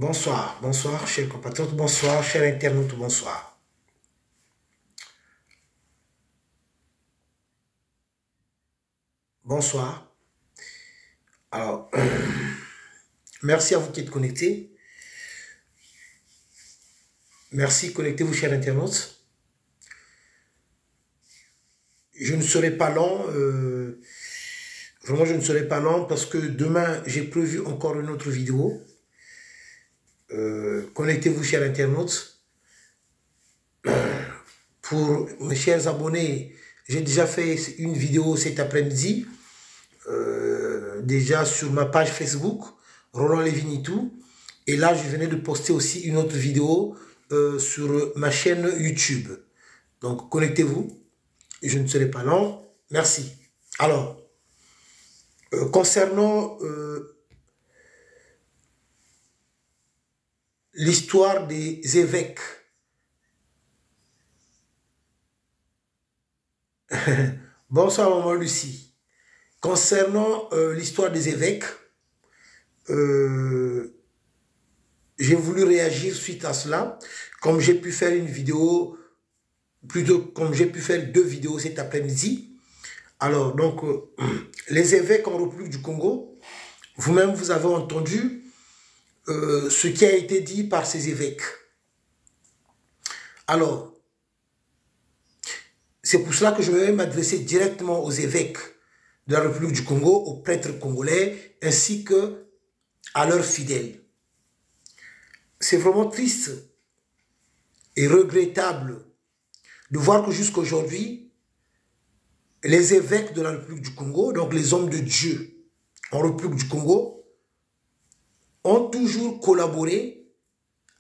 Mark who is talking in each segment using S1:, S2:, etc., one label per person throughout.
S1: Bonsoir, bonsoir, chers compatriotes, bonsoir, chers internautes, bonsoir. Bonsoir. Alors, merci à vous qui êtes connectés. Merci, connectez-vous, chers internautes. Je ne serai pas long, vraiment je ne serai pas long parce que demain, j'ai prévu encore une autre vidéo. Connectez-vous, chers internautes. Pour mes chers abonnés, j'ai déjà fait une vidéo cet après-midi, déjà sur ma page Facebook, Roland Lévinitou. Et là, je venais de poster aussi une autre vidéo sur ma chaîne YouTube. Donc, connectez-vous. Je ne serai pas long. Merci. Alors, concernant l'histoire des évêques, bonsoir maman Lucie. Concernant l'histoire des évêques, j'ai voulu réagir suite à cela, comme j'ai pu faire une vidéo, plutôt comme j'ai pu faire deux vidéos cet après-midi. Alors, donc, les évêques en République du Congo, vous-même, vous avez entendu ce qui a été dit par ces évêques. Alors, c'est pour cela que je vais m'adresser directement aux évêques de la République du Congo, aux prêtres congolais, ainsi que à leurs fidèles. C'est vraiment triste et regrettable de voir que jusqu'à aujourd'hui, les évêques de la République du Congo, donc les hommes de Dieu en République du Congo, ont toujours collaboré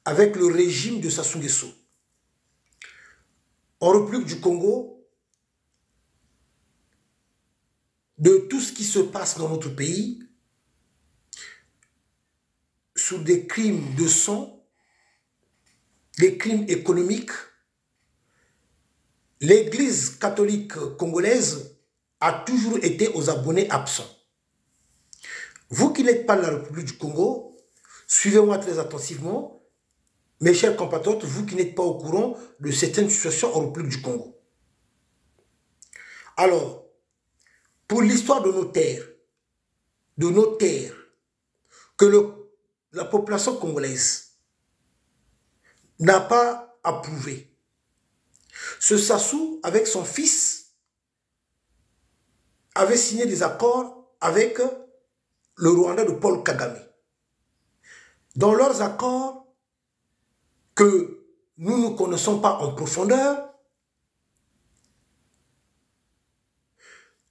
S1: avec le régime de Sassou Nguesso. En République du Congo, de tout ce qui se passe dans notre pays, sur des crimes de sang, des crimes économiques, l'Église catholique congolaise a toujours été aux abonnés absents. Vous qui n'êtes pas de la République du Congo, suivez-moi très attentivement, mes chers compatriotes, vous qui n'êtes pas au courant de certaines situations en République du Congo. Alors, pour l'histoire de nos terres, que la population congolaise n'a pas approuvé. Ce Sassou, avec son fils, avait signé des accords avec le Rwanda de Paul Kagame. Dans leurs accords, que nous ne connaissons pas en profondeur,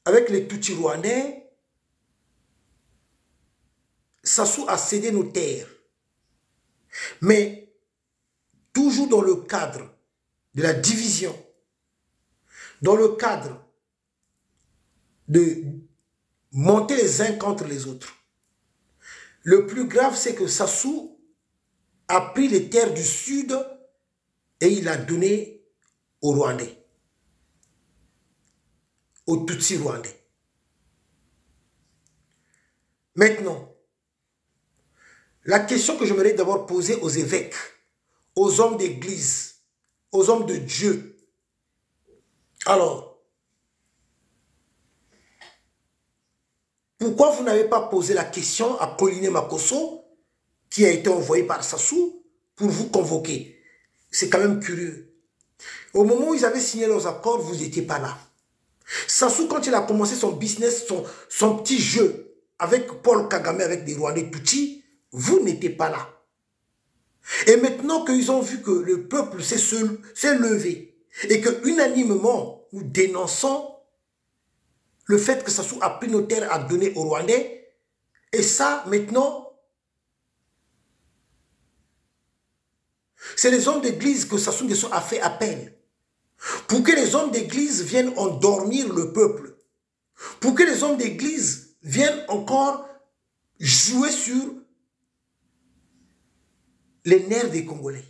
S1: avec les Tutsis rwandais, Sassou a cédé nos terres. Mais toujours dans le cadre de la division, dans le cadre de monter les uns contre les autres. Le plus grave, c'est que Sassou a pris les terres du Sud et il a donné aux Rwandais, aux Tutsis rwandais. Maintenant, la question que j'aimerais d'abord poser aux évêques, aux hommes d'église, aux hommes de Dieu. Alors, pourquoi vous n'avez pas posé la question à Colline Makosso, qui a été envoyé par Sassou, pour vous convoquer? C'est quand même curieux. Au moment où ils avaient signé leurs accords, vous n'étiez pas là. Sassou, quand il a commencé son business, son petit jeu, avec Paul Kagame, avec des Rwandais Tutsis, vous n'étiez pas là. Et maintenant qu'ils ont vu que le peuple s'est levé et que unanimement nous dénonçons le fait que Sassou a pris nos terres à donner aux Rwandais, et ça maintenant, c'est les hommes d'église que Sassou Nguesso a fait appel pour que les hommes d'église viennent endormir le peuple, pour que les hommes d'église viennent encore jouer sur les nerfs des Congolais.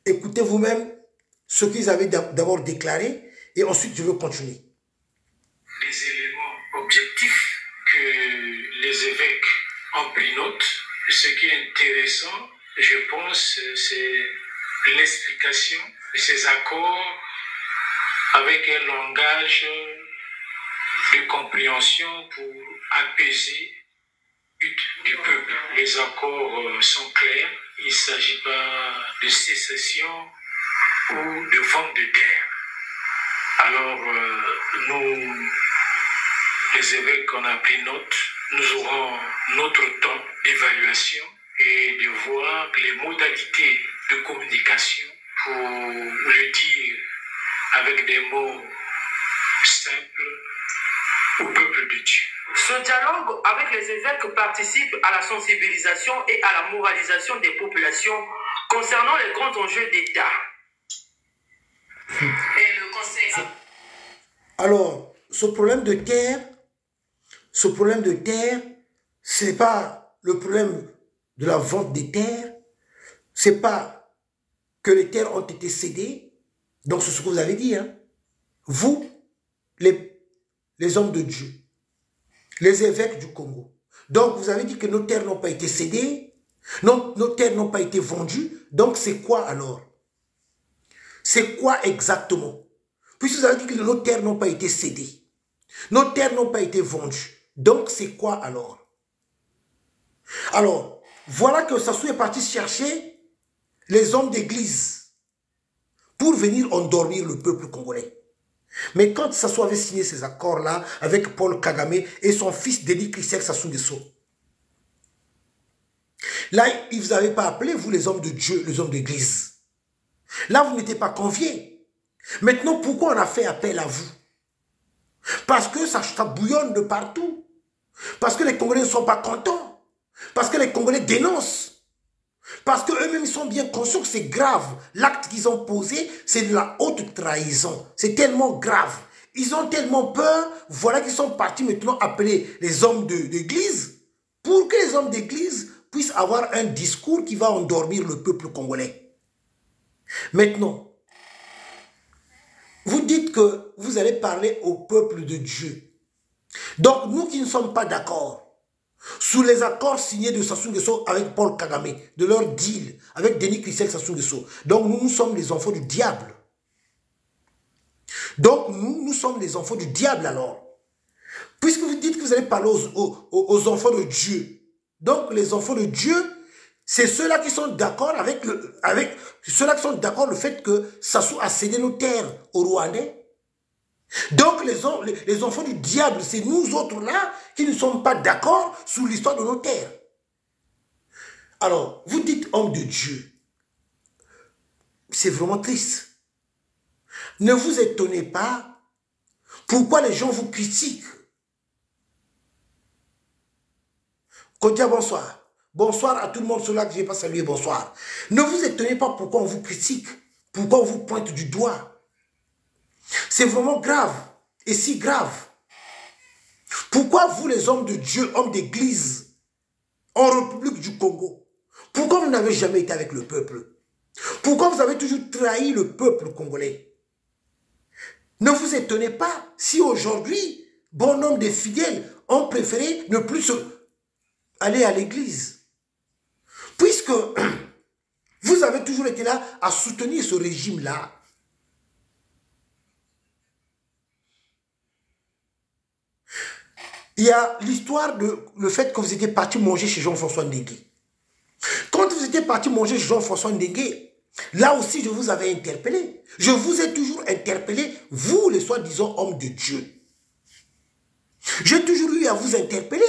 S1: Écoutez vous-même ce qu'ils avaient d'abord déclaré et ensuite je veux continuer.
S2: Les éléments objectifs que les évêques ont pris note. Ce qui est intéressant, je pense, c'est l'explication de ces accords avec un langage de compréhension pour apaiser du peuple. Les accords sont clairs. Il ne s'agit pas de sécession ou de vente de terre. Alors, nous, les évêques, on a pris note. Nous aurons notre temps d'évaluation et de voir les modalités de communication pour le dire avec des mots simples au peuple de Dieu.
S3: Ce dialogue avec les évêques participe à la sensibilisation et à la moralisation des populations concernant les grands enjeux d'État. Et le conseil...
S1: Alors, ce problème de terre, ce n'est pas le problème de la vente des terres, c'est pas que les terres ont été cédées, donc c'est ce que vous avez dit, hein. Vous, les hommes de Dieu, les évêques du Congo. Donc, vous avez dit que nos terres n'ont pas été cédées, non, nos terres n'ont pas été vendues. Donc, c'est quoi alors? C'est quoi exactement? Puisque vous avez dit que nos terres n'ont pas été cédées, nos terres n'ont pas été vendues. Donc, c'est quoi alors? Alors, voilà que Sassou est parti chercher les hommes d'église pour venir endormir le peuple congolais. Mais quand Sassou avait signé ces accords-là avec Paul Kagame et son fils Denis Christian Sassou Nguesso, là, ils ne vous avaient pas appelé, vous les hommes de Dieu, les hommes d'église. Là, vous n'étiez pas conviés. Maintenant, pourquoi on a fait appel à vous? Parce que ça bouillonne de partout. Parce que les Congolais ne sont pas contents. Parce que les Congolais dénoncent. Parce qu'eux-mêmes, ils sont bien conscients que c'est grave. L'acte qu'ils ont posé, c'est de la haute trahison. C'est tellement grave. Ils ont tellement peur, voilà qu'ils sont partis maintenant appeler les hommes d'église pour que les hommes d'église puissent avoir un discours qui va endormir le peuple congolais. Maintenant, vous dites que vous allez parler au peuple de Dieu. Donc, nous qui ne sommes pas d'accord, sous les accords signés de Sassou Nguesso avec Paul Kagame, de leur deal avec Denis Christian Sassou Nguesso. Donc nous sommes les enfants du diable. Donc nous sommes les enfants du diable alors. Puisque vous dites que vous allez parler aux enfants de Dieu. Donc les enfants de Dieu, c'est ceux-là qui sont d'accord avec ceux-là qui sont d'accord le fait que Sassou a cédé nos terres aux Rwandais. Donc les enfants du diable, c'est nous autres là qui ne sommes pas d'accord sur l'histoire de nos terres. Alors, vous dites homme de Dieu. C'est vraiment triste. Ne vous étonnez pas pourquoi les gens vous critiquent. Kodia, bonsoir. Bonsoir à tout le monde, ceux-là que je n'ai pas salué, bonsoir. Ne vous étonnez pas pourquoi on vous critique, pourquoi on vous pointe du doigt. C'est vraiment grave, et si grave. Pourquoi vous, les hommes de Dieu, hommes d'église, en République du Congo, pourquoi vous n'avez jamais été avec le peuple? Pourquoi vous avez toujours trahi le peuple congolais? Ne vous étonnez pas si aujourd'hui, bon nombre de fidèles ont préféré ne plus aller à l'église. Puisque vous avez toujours été là à soutenir ce régime-là. Il y a l'histoire de le fait que vous étiez parti manger chez Jean-François Ndengue. Quand vous étiez parti manger chez Jean-François Ndengue, là aussi je vous avais interpellé. Je vous ai toujours interpellé, vous les soi-disant hommes de Dieu. J'ai toujours eu à vous interpeller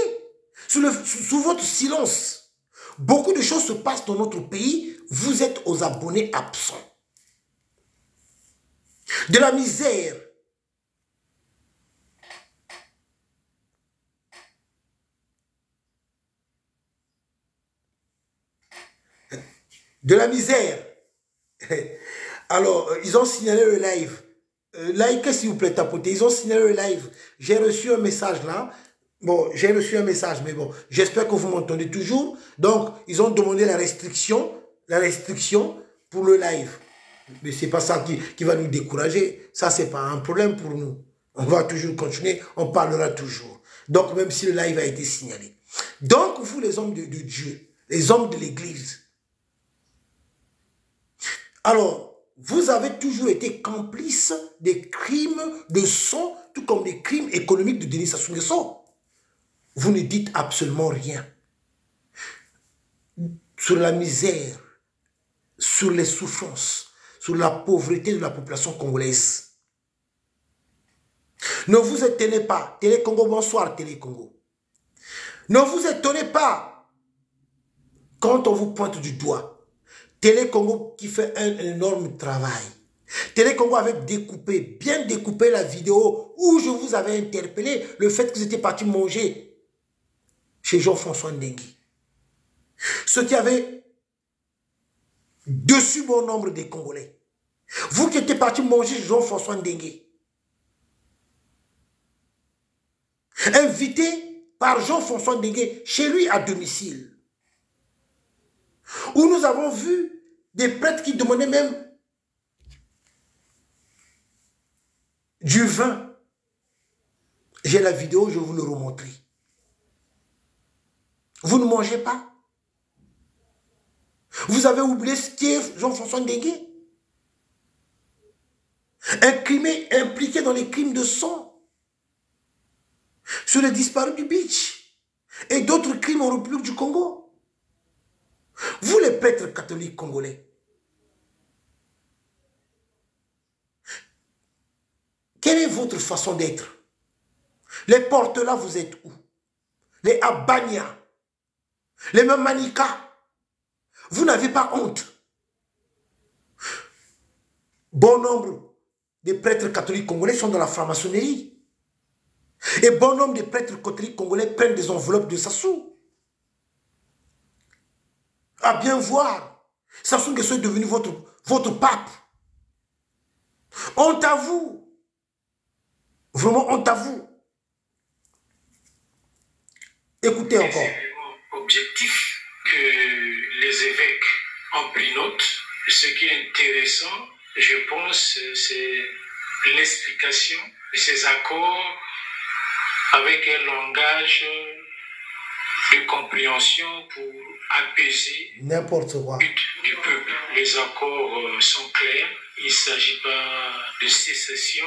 S1: sous votre silence. Beaucoup de choses se passent dans notre pays, vous êtes aux abonnés absents. De la misère. De la misère. Alors, ils ont signalé le live. Likez s'il vous plaît, tapotez. Ils ont signalé le live. J'ai reçu un message là. Bon, j'ai reçu un message, mais bon, j'espère que vous m'entendez toujours. Donc, ils ont demandé la restriction pour le live. Mais c'est pas ça qui va nous décourager. Ça, c'est pas un problème pour nous. On va toujours continuer, on parlera toujours. Donc, même si le live a été signalé. Donc, vous, les hommes de Dieu, les hommes de l'Église, alors, vous avez toujours été complices des crimes de sang, tout comme des crimes économiques de Denis Sassou Nguesso. Vous ne dites absolument rien sur la misère, sur les souffrances, sur la pauvreté de la population congolaise. Ne vous étonnez pas. Télé Congo, bonsoir Télé Congo. Ne vous étonnez pas quand on vous pointe du doigt. Télé Congo qui fait un énorme travail. Télé Congo avait découpé, bien découpé la vidéo où je vous avais interpellé le fait que vous étiez parti manger chez Jean-François Ndengui. Ce qui avait dessus bon nombre des Congolais. Vous qui étiez parti manger chez Jean-François Ndengui. Invité par Jean-François Ndengui chez lui à domicile. Où nous avons vu des prêtres qui demandaient même du vin. J'ai la vidéo, je vais vous le remontrer. Vous ne mangez pas? Vous avez oublié ce qu'est Jean-François Ndengui? Impliqué dans les crimes de sang. Sur les disparus du beach. Et d'autres crimes en République du Congo. Vous les prêtres catholiques congolais. Quelle est votre façon d'être? Les porte-là, vous êtes où? Les Abania, les Mamanika. Vous n'avez pas honte. Bon nombre de prêtres catholiques congolais sont dans la franc-maçonnerie. Et bon nombre de prêtres catholiques congolais prennent des enveloppes de Sassou. À bien voir, Sassou Nguesso est devenu votre pape. Honte à vous. Vraiment honte à vous. Écoutez encore.
S2: C'est objectif que les évêques ont pris note. Ce qui est intéressant, je pense, c'est l'explication de ces accords avec un langage de compréhension pour apaiser
S1: n'importe quoi
S2: du peuple. Les accords sont clairs. Il ne s'agit pas de sécession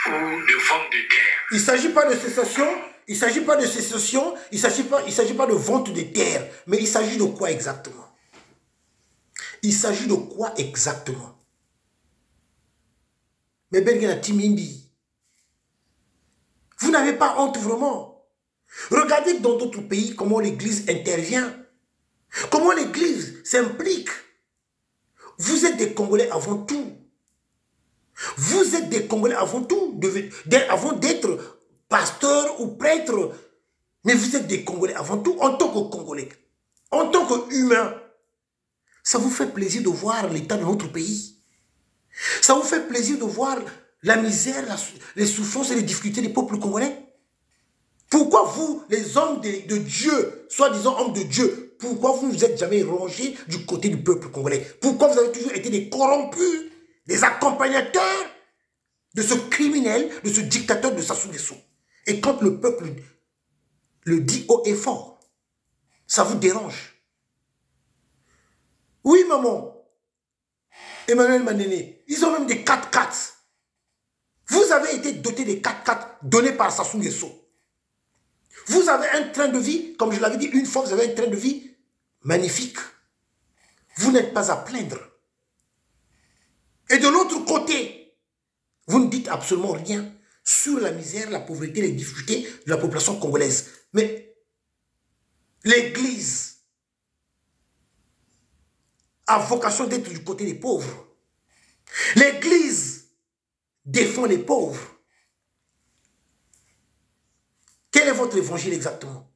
S2: ou de vente de terre.
S1: Il ne s'agit pas de sécession, il ne s'agit pas de sécession, il ne s'agit pas de vente de terre. Mais il s'agit de quoi exactement? Il s'agit de quoi exactement? Mais Benguena Timindi, vous n'avez pas honte vraiment. Regardez dans d'autres pays comment l'Église intervient. Comment l'Église s'implique. Vous êtes des Congolais avant tout. Vous êtes des Congolais avant tout. Avant d'être pasteur ou prêtre. Mais vous êtes des Congolais avant tout. En tant que Congolais. En tant qu'humain. Ça vous fait plaisir de voir l'état de notre pays. Ça vous fait plaisir de voir la misère, les souffrances et les difficultés des peuples congolais. Pourquoi vous, les hommes de Dieu, soi-disant hommes de Dieu, pourquoi vous ne vous êtes jamais rangés du côté du peuple congolais? Pourquoi vous avez toujours été des corrompus, des accompagnateurs de ce criminel, de ce dictateur de Sassou Nguesso? Et quand le peuple le dit haut et fort, ça vous dérange? Oui, maman. Emmanuel Manéné, ils ont même des 4x4. Vous avez été doté des 4x4 donnés par Sassou Nguesso. Vous avez un train de vie, comme je l'avais dit une fois, vous avez un train de vie magnifique. Vous n'êtes pas à plaindre. Et de l'autre côté, vous ne dites absolument rien sur la misère, la pauvreté, les difficultés de la population congolaise. Mais l'Église a vocation d'être du côté des pauvres. L'Église défend les pauvres. Quel est votre évangile exactement?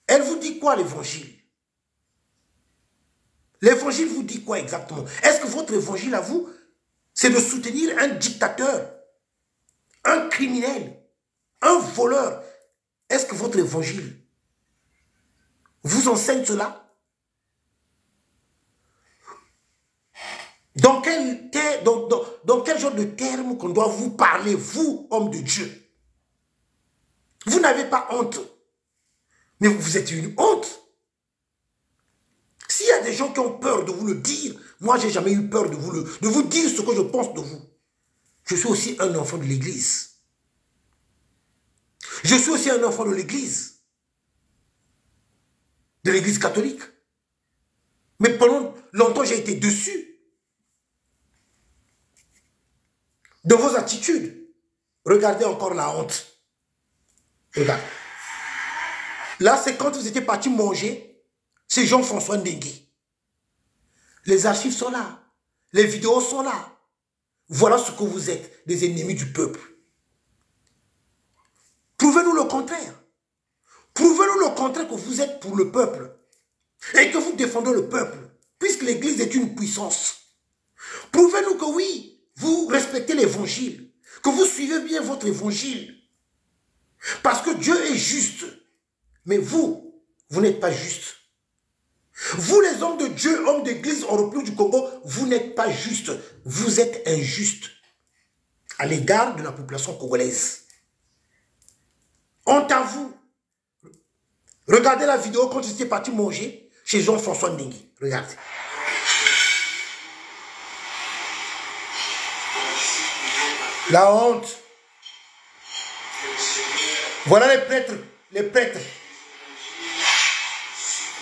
S1: Elle vous dit quoi l'évangile? L'évangile vous dit quoi exactement? Est-ce que votre évangile à vous, c'est de soutenir un dictateur, un criminel, un voleur? Est-ce que votre évangile vous enseigne cela? Dans quel genre de termes qu'on doit vous parler, vous, homme de Dieu? Vous Vous n'avez pas honte. Mais vous êtes une honte. S'il y a des gens qui ont peur de vous le dire, moi, j'ai jamais eu peur de vous dire ce que je pense de vous. Je suis aussi un enfant de l'église. Je suis aussi un enfant de l'église. De l'église catholique. Mais pendant longtemps, j'ai été dessus. De vos attitudes. Regardez encore la honte. Regarde. Là, c'est quand vous étiez parti manger, c'est Jean-François Ndengue. Les archives sont là. Les vidéos sont là. Voilà ce que vous êtes, des ennemis du peuple. Prouvez-nous le contraire. Prouvez-nous le contraire que vous êtes pour le peuple. Et que vous défendez le peuple. Puisque l'église est une puissance. Prouvez-nous que oui, vous respectez l'évangile. Que vous suivez bien votre évangile. Parce que Dieu est juste. Mais vous n'êtes pas juste. Vous, les hommes de Dieu, hommes d'église en République du Congo, vous n'êtes pas juste. Vous êtes injuste à l'égard de la population congolaise. Honte à vous. Regardez la vidéo quand j'étais parti manger chez Jean-François Ndengue. Regardez. La honte. Voilà les prêtres. Les prêtres.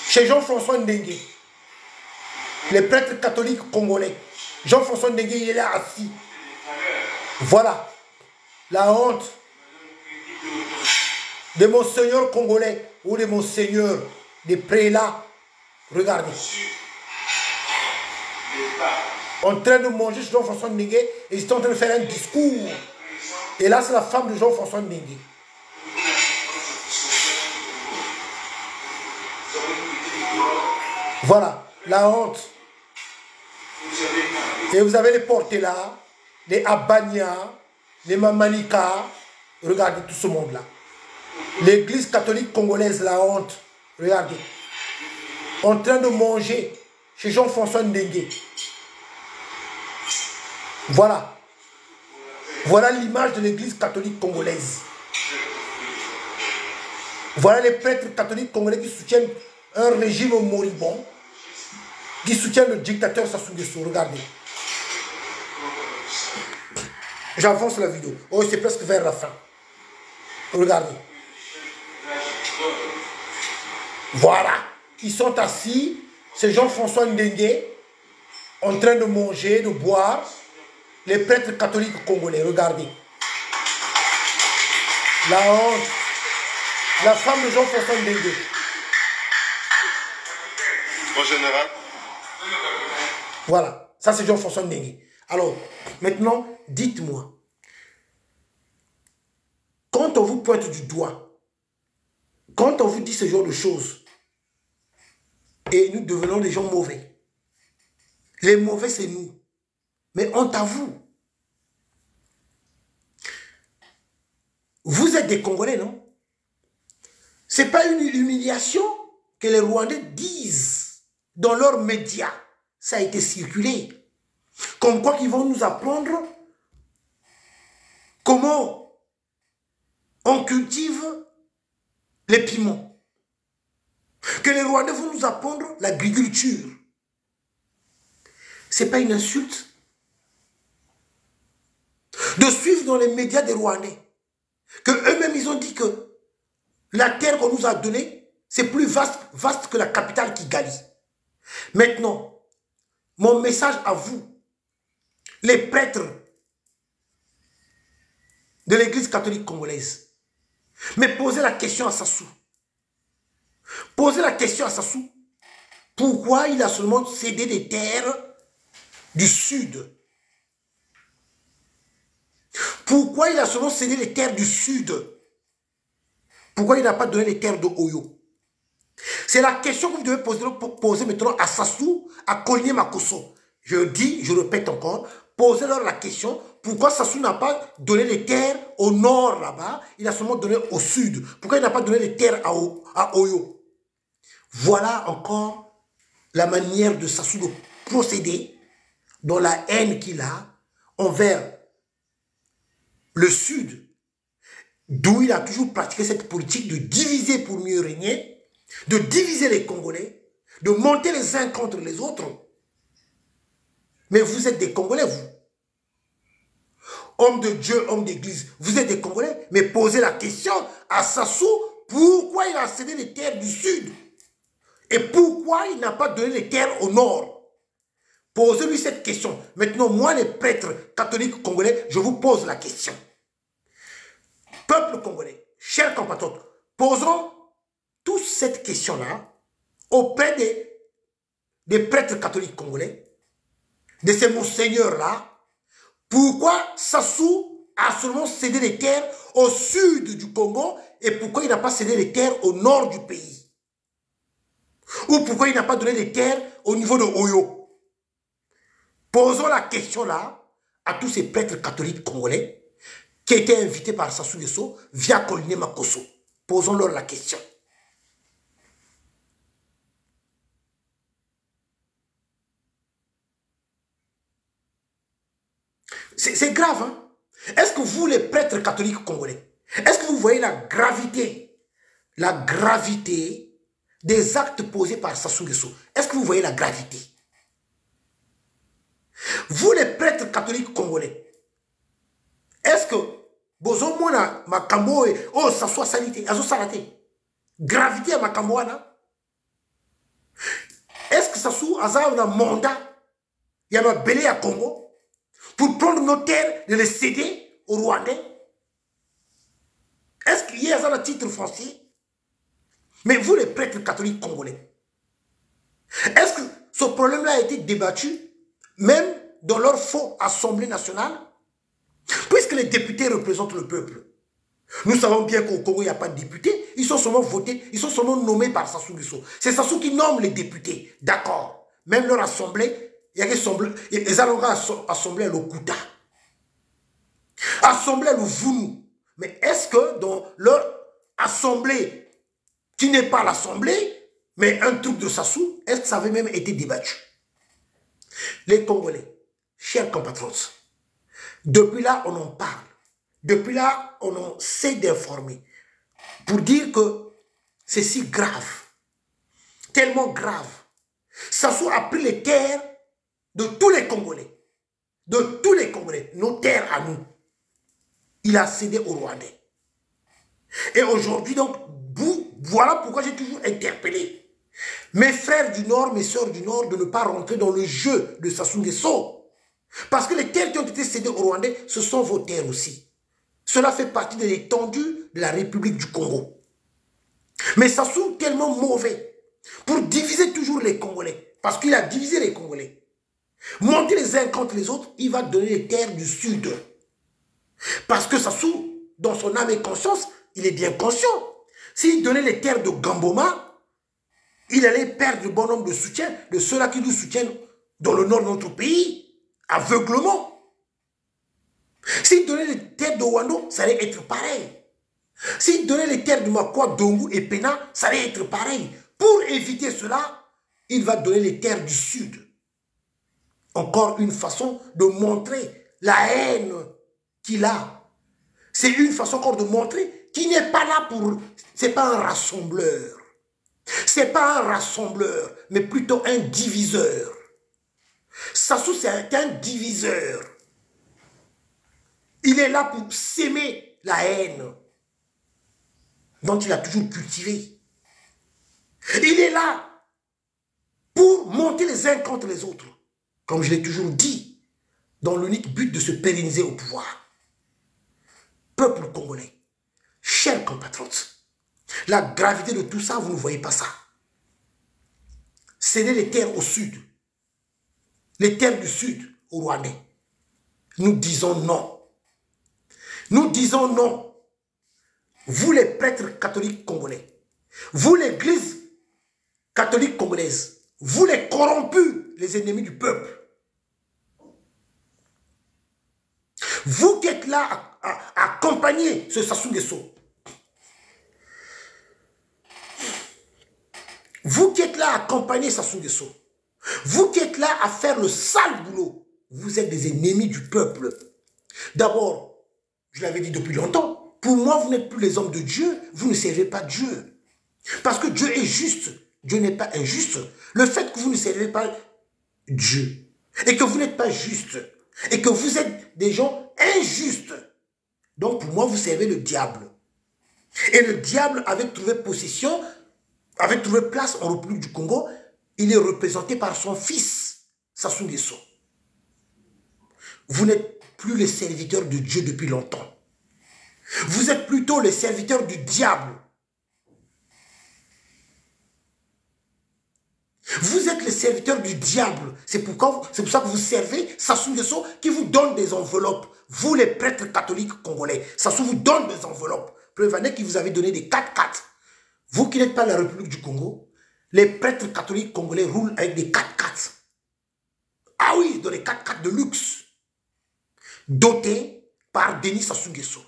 S1: Chez Jean-François Ndengue. Les prêtres catholiques congolais. Jean-François Ndengue, il est là assis. Voilà. La honte de mon seigneur congolais ou de mon seigneur des prélats. Regardez. En train de manger chez Jean-François Ndengue et ils sont en train de faire un discours. Et là, c'est la femme de Jean-François Ndengue. Voilà, la honte. Et vous avez les Portela, les Abania, les Mamanika. Regardez tout ce monde-là. L'église catholique congolaise, la honte. Regardez. En train de manger chez Jean-François Ndengue. Voilà. Voilà l'image de l'église catholique congolaise. Voilà les prêtres catholiques congolais qui soutiennent un régime moribond, qui soutient le dictateur Sassou Nguesso. Regardez. J'avance la vidéo. Oh, c'est presque vers la fin. Regardez. Voilà. Ils sont assis. C'est Jean-François Ndengue en train de manger, de boire. Les prêtres catholiques congolais. Regardez. La honte. La femme de Jean-François Ndengue.
S4: Mon général.
S1: Voilà, ça c'est Jean-François Ndengue. Alors, maintenant, dites-moi, quand on vous pointe du doigt, quand on vous dit ce genre de choses, et nous devenons des gens mauvais, les mauvais c'est nous, mais honte à vous. Vous êtes des Congolais, non? C'est pas une humiliation que les Rwandais disent dans leurs médias. Ça a été circulé. Comme quoi qu'ils vont nous apprendre comment on cultive les piments. Que les Rwandais vont nous apprendre l'agriculture. Ce n'est pas une insulte. De suivre dans les médias des Rwandais que eux-mêmes ils ont dit que la terre qu'on nous a donnée, c'est plus vaste que la capitale Kigali. Maintenant, mon message à vous, les prêtres de l'église catholique congolaise, mais posez la question à Sassou. Posez la question à Sassou. Pourquoi il a seulement cédé des terres du sud? Pourquoi il a seulement cédé les terres du sud? Pourquoi il n'a pas donné les terres de Oyo? C'est la question que vous devez poser maintenant à Sassou, à Koligné Makosso. Je dis, je répète encore, posez-leur la question, pourquoi Sassou n'a pas donné les terres au nord là-bas, il a seulement donné au sud. Pourquoi il n'a pas donné les terres à Oyo? Voilà encore la manière de Sassou de procéder dans la haine qu'il a envers le sud d'où il a toujours pratiqué cette politique de diviser pour mieux régner, de diviser les Congolais, de monter les uns contre les autres. Mais vous êtes des Congolais, vous. Homme de Dieu, homme d'église, vous êtes des Congolais. Mais posez la question à Sassou, pourquoi il a cédé les terres du Sud? Et pourquoi il n'a pas donné les terres au Nord? Posez-lui cette question. Maintenant, moi, les prêtres catholiques congolais, je vous pose la question. Peuple congolais, chers compatriotes, posons tous cette question-là auprès des prêtres catholiques congolais, de ces monseigneurs-là. Pourquoi Sassou a seulement cédé les terres au sud du Congo et pourquoi il n'a pas cédé les terres au nord du pays? Ou pourquoi il n'a pas donné les terres au niveau de Oyo? Posons la question là à tous ces prêtres catholiques congolais qui étaient invités par Sassou Nguesso via Koliné Makosso. Posons-leur la question. C'est grave, hein? Est-ce que vous, les prêtres catholiques congolais, est-ce que vous voyez la gravité des actes posés par Sassou Nguesso? Est-ce que vous voyez la gravité? Vous, les prêtres catholiques congolais, est-ce que bozo mona makambo e oh Sassou salité, azo salate, gravité à makambo wana? Est-ce que Sassou a un mandat, il y a un belé à Congo pour prendre nos terres, de les céder aux Rwandais? Est-ce qu'il y a un titre foncier? Mais vous, les prêtres catholiques congolais, est-ce que ce problème-là a été débattu, même dans leur faux Assemblée nationale? Puisque les députés représentent le peuple. Nous savons bien qu'au Congo, il n'y a pas de députés. Ils sont seulement votés, ils sont seulement nommés par Sassou Nguesso. C'est Sassou qui nomme les députés, d'accord. Même leur assemblée, il y a des assemblées à l'Okuta, assemblée à l'Ouvounou. Mais est-ce que dans leur assemblée, qui n'est pas l'assemblée, mais un truc de Sassou, est-ce que ça avait même été débattu? Les Congolais, chers compatriotes, depuis là, on en parle. Depuis là, on en sait d'informer. Pour dire que c'est si grave, tellement grave. Sassou a pris les terres de tous les Congolais. De tous les Congolais, nos terres à nous. Il a cédé aux Rwandais. Et aujourd'hui, donc, voilà pourquoi j'ai toujours interpellé mes frères du Nord, mes sœurs du Nord, de ne pas rentrer dans le jeu de Sassou Nguesso. Parce que les terres qui ont été cédées aux Rwandais, ce sont vos terres aussi. Cela fait partie de l'étendue de la République du Congo. Mais Sassou, tellement mauvais, pour diviser toujours les Congolais, parce qu'il a divisé les Congolais, monter les uns contre les autres, il va donner les terres du Sud. Parce que Sassou, dans son âme et conscience, il est bien conscient. S'il donnait les terres de Gamboma, il allait perdre le bon nombre de soutien de ceux-là qui nous soutiennent dans le nord de notre pays, aveuglement. S'il donnait les terres de Wando, ça allait être pareil. S'il donnait les terres de Makwa, Dongo et Pena, ça allait être pareil. Pour éviter cela, il va donner les terres du Sud. Encore une façon de montrer la haine qu'il a. C'est une façon encore de montrer qu'il n'est pas là pour... C'est pas un rassembleur. C'est pas un rassembleur, mais plutôt un diviseur. Sassou, c'est un diviseur. Il est là pour s'aimer la haine dont il a toujours cultivé. Il est là pour monter les uns contre les autres, comme je l'ai toujours dit, dans l'unique but de se pérenniser au pouvoir. Peuple congolais, chers compatriotes, la gravité de tout ça, vous ne voyez pas ça. Céder les terres au sud, les terres du sud aux Rwandais. Nous disons non. Nous disons non. Vous les prêtres catholiques congolais, vous l'église catholique congolaise, vous les corrompus, les ennemis du peuple, vous qui êtes là à accompagner ce Sassou Nguesso, vous qui êtes là à accompagner Sassou Nguesso, vous qui êtes là à faire le sale boulot, vous êtes des ennemis du peuple. D'abord, je l'avais dit depuis longtemps, pour moi, vous n'êtes plus les hommes de Dieu, vous ne servez pas Dieu. Parce que Dieu est juste, Dieu n'est pas injuste. Le fait que vous ne servez pas Dieu, et que vous n'êtes pas juste, et que vous êtes des gens injustes, donc pour moi, vous servez le diable. Et le diable avait trouvé possession, avait trouvé place en République du Congo, il est représenté par son fils, Sassou Nguesso. Vous n'êtes plus les serviteurs de Dieu depuis longtemps. Vous êtes plutôt les serviteurs du diable. Vous êtes les serviteurs du diable. C'est pour ça que vous servez Sassou Nguesso qui vous donne des enveloppes. Vous, les prêtres catholiques congolais, Sassou vous donne des enveloppes. Prévenez qui vous avez donné des 4x4. Vous qui n'êtes pas la République du Congo, les prêtres catholiques congolais roulent avec des 4x4. Ah oui, dans les 4x4 de luxe. Dotés par Denis Sassou Nguesso.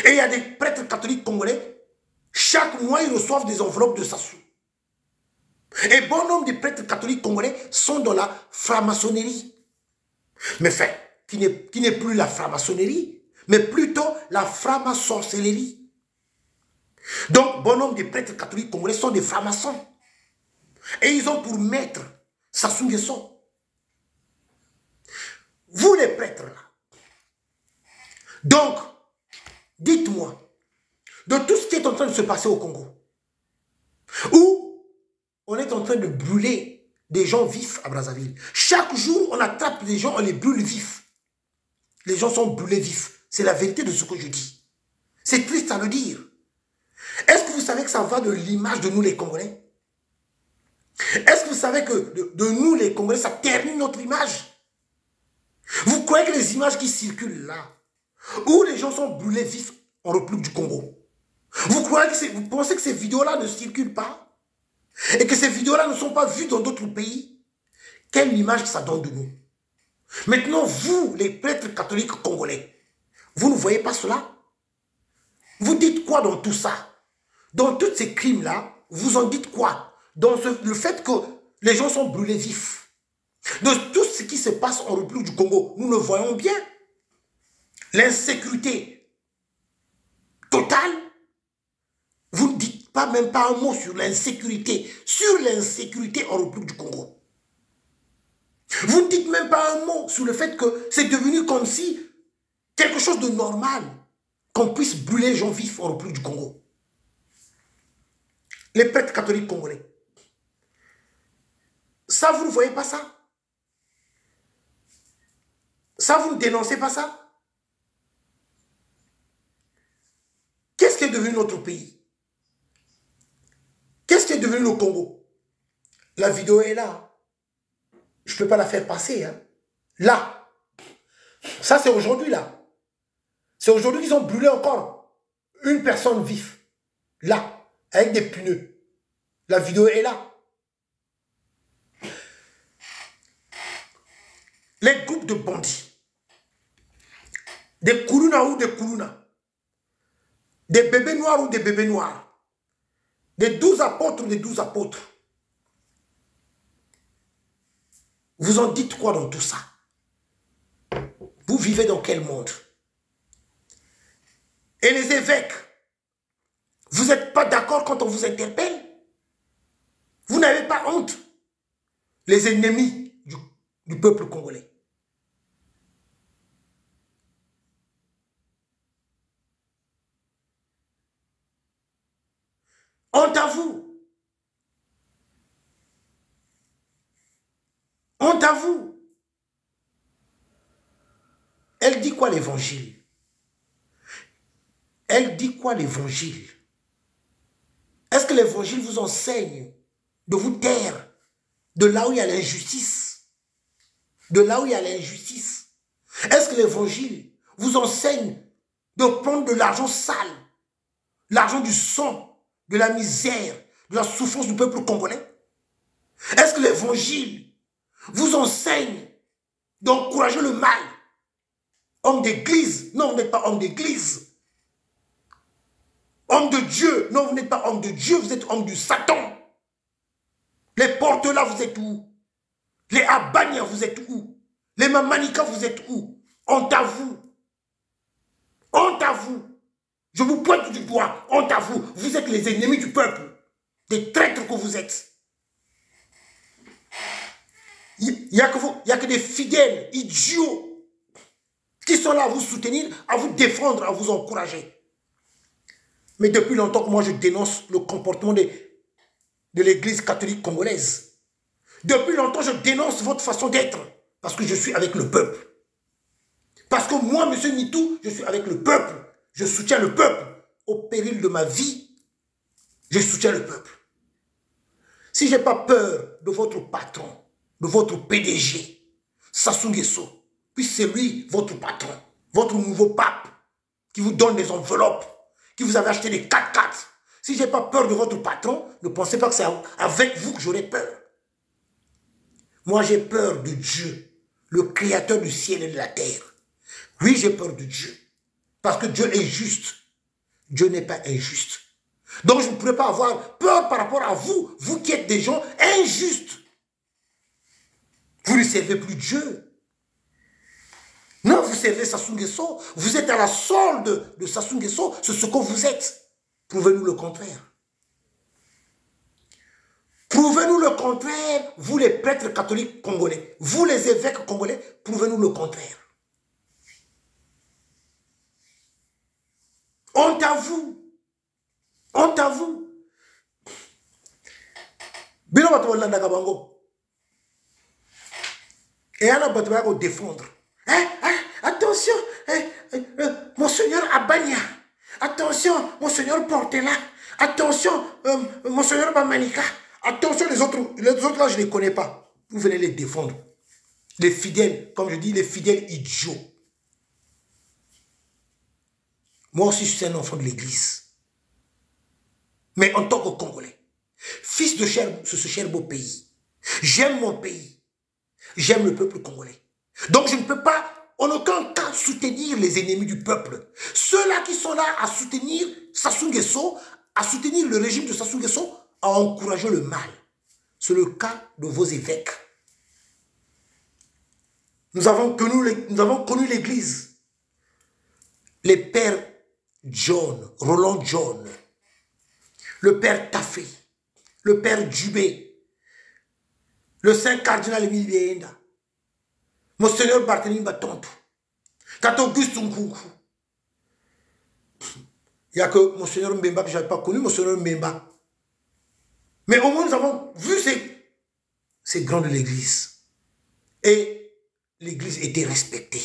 S1: Et il y a des prêtres catholiques congolais, chaque mois ils reçoivent des enveloppes de Sassou. Et bon nombre de prêtres catholiques congolais sont dans la franc-maçonnerie. Mais enfin, qui n'est plus la franc-maçonnerie, mais plutôt la franc-sorcellerie. Donc, bon nombre de prêtres catholiques congolais sont des francs-maçons. Et ils ont pour maître Sassou Nguesso. Vous les prêtres là. Donc, dites-moi, de tout ce qui est en train de se passer au Congo, où on est en train de brûler des gens vifs à Brazzaville. Chaque jour, on attrape des gens, on les brûle vifs. Les gens sont brûlés vifs. C'est la vérité de ce que je dis. C'est triste à le dire. Est-ce que vous savez que ça va de l'image de nous les Congolais? Est-ce que vous savez que de nous les Congolais, ça termine notre image? Vous croyez que les images qui circulent là, où les gens sont brûlés vifs en République du Congo, vous pensez que ces vidéos-là ne circulent pas? Et que ces vidéos-là ne sont pas vues dans d'autres pays? Quelle image ça donne de nous? Maintenant, vous, les prêtres catholiques congolais, vous ne voyez pas cela? Vous dites quoi dans tout ça? Dans tous ces crimes-là, vous en dites quoi? Dans le fait que les gens sont brûlés vifs. De tout ce qui se passe en République du Congo, nous le voyons bien. L'insécurité totale. Vous ne dites pas même pas un mot sur l'insécurité. Sur l'insécurité en République du Congo. Vous ne dites même pas un mot sur le fait que c'est devenu comme si quelque chose de normal qu'on puisse brûler les gens vifs en République du Congo. Les prêtres catholiques congolais. Ça, vous ne voyez pas ça? Ça, vous ne dénoncez pas ça? Qu'est-ce qui est devenu notre pays? Qu'est-ce qui est devenu le Congo? La vidéo est là. Je ne peux pas la faire passer. Hein. Là. Ça, c'est aujourd'hui, là. C'est aujourd'hui qu'ils ont brûlé encore une personne vive. Là. Avec des pneus. La vidéo est là. Les groupes de bandits. Des Koulouna ou des Koulouna. Des bébés noirs ou des bébés noirs. Des 12 apôtres ou des 12 apôtres. Vous en dites quoi dans tout ça? Vous vivez dans quel monde? Et les évêques, vous n'êtes pas d'accord quand on vous interpelle? Vous n'avez pas honte? Les ennemis du peuple congolais. Honte à vous. Honte à vous. Elle dit quoi l'évangile? Elle dit quoi l'évangile? Est-ce que l'évangile vous enseigne de vous taire de là où il y a l'injustice? De là où il y a l'injustice. Est-ce que l'évangile vous enseigne de prendre de l'argent sale, l'argent du sang, de la misère, de la souffrance du peuple congolais? Est-ce que l'évangile vous enseigne d'encourager le mal? Homme d'église, non, vous n'êtes pas homme d'église. Homme de Dieu, non, vous n'êtes pas homme de Dieu, vous êtes homme du Satan. Les porte-là, vous êtes où? Les Abania, vous êtes où? Les Mamanika, vous êtes où? Honte à vous. Honte à vous. Je vous pointe du doigt. Honte à vous. Vous êtes les ennemis du peuple. Des traîtres que vous êtes. Il n'y a que des fidèles, idiots, qui sont là à vous soutenir, à vous défendre, à vous encourager. Mais depuis longtemps que moi je dénonce le comportement de l'église catholique congolaise. Depuis longtemps je dénonce votre façon d'être. Parce que je suis avec le peuple. Parce que moi, M. Nitou, je suis avec le peuple. Je soutiens le peuple. Au péril de ma vie, je soutiens le peuple. Si je n'ai pas peur de votre patron, de votre PDG, Sassou Nguesso, puis c'est lui, votre patron, votre nouveau pape, qui vous donne des enveloppes, qui vous avez acheté des 4x4. Si je n'ai pas peur de votre patron, ne pensez pas que c'est avec vous que j'aurai peur. Moi, j'ai peur de Dieu, le créateur du ciel et de la terre. Oui, j'ai peur de Dieu. Parce que Dieu est juste. Dieu n'est pas injuste. Donc, je ne pourrais pas avoir peur par rapport à vous, vous qui êtes des gens injustes. Vous ne servez plus Dieu. Non, vous servez Sassou Nguesso. Vous êtes à la solde de Sassou Nguesso. C'est ce que vous êtes. Prouvez-nous le contraire. Prouvez-nous le contraire, vous les prêtres catholiques congolais. Vous les évêques congolais, prouvez-nous le contraire. Honte à vous. Honte à vous. Bilo batolanda kabango. Et Anna Batouya va défendre. Attention, Monseigneur Abania. Attention, Monseigneur Portela. Attention, Monseigneur Bamanika. Attention, les autres là, je ne les connais pas. Vous venez les défendre. Les fidèles, comme je dis, les fidèles idiots. Moi aussi, je suis un enfant de l'église. Mais en tant que Congolais, fils de ce cher beau pays, j'aime mon pays. J'aime le peuple congolais. Donc je ne peux pas en aucun cas soutenir les ennemis du peuple. Ceux-là qui sont là à soutenir Sassou Nguesso, à soutenir le régime de Sassou Nguesso, à encourager le mal. C'est le cas de vos évêques. Nous avons connu l'église. Les pères John, Roland John, le père Taffé, le père Dubé, le saint cardinal Émile Bienda, Monseigneur Barthélemy Batonto, Kat Auguste Nkunku. Il n'y a que Monseigneur Mbemba que je n'avais pas connu, Monseigneur Mbemba. Mais au moins nous avons vu ces grands de l'église. Et l'église était respectée.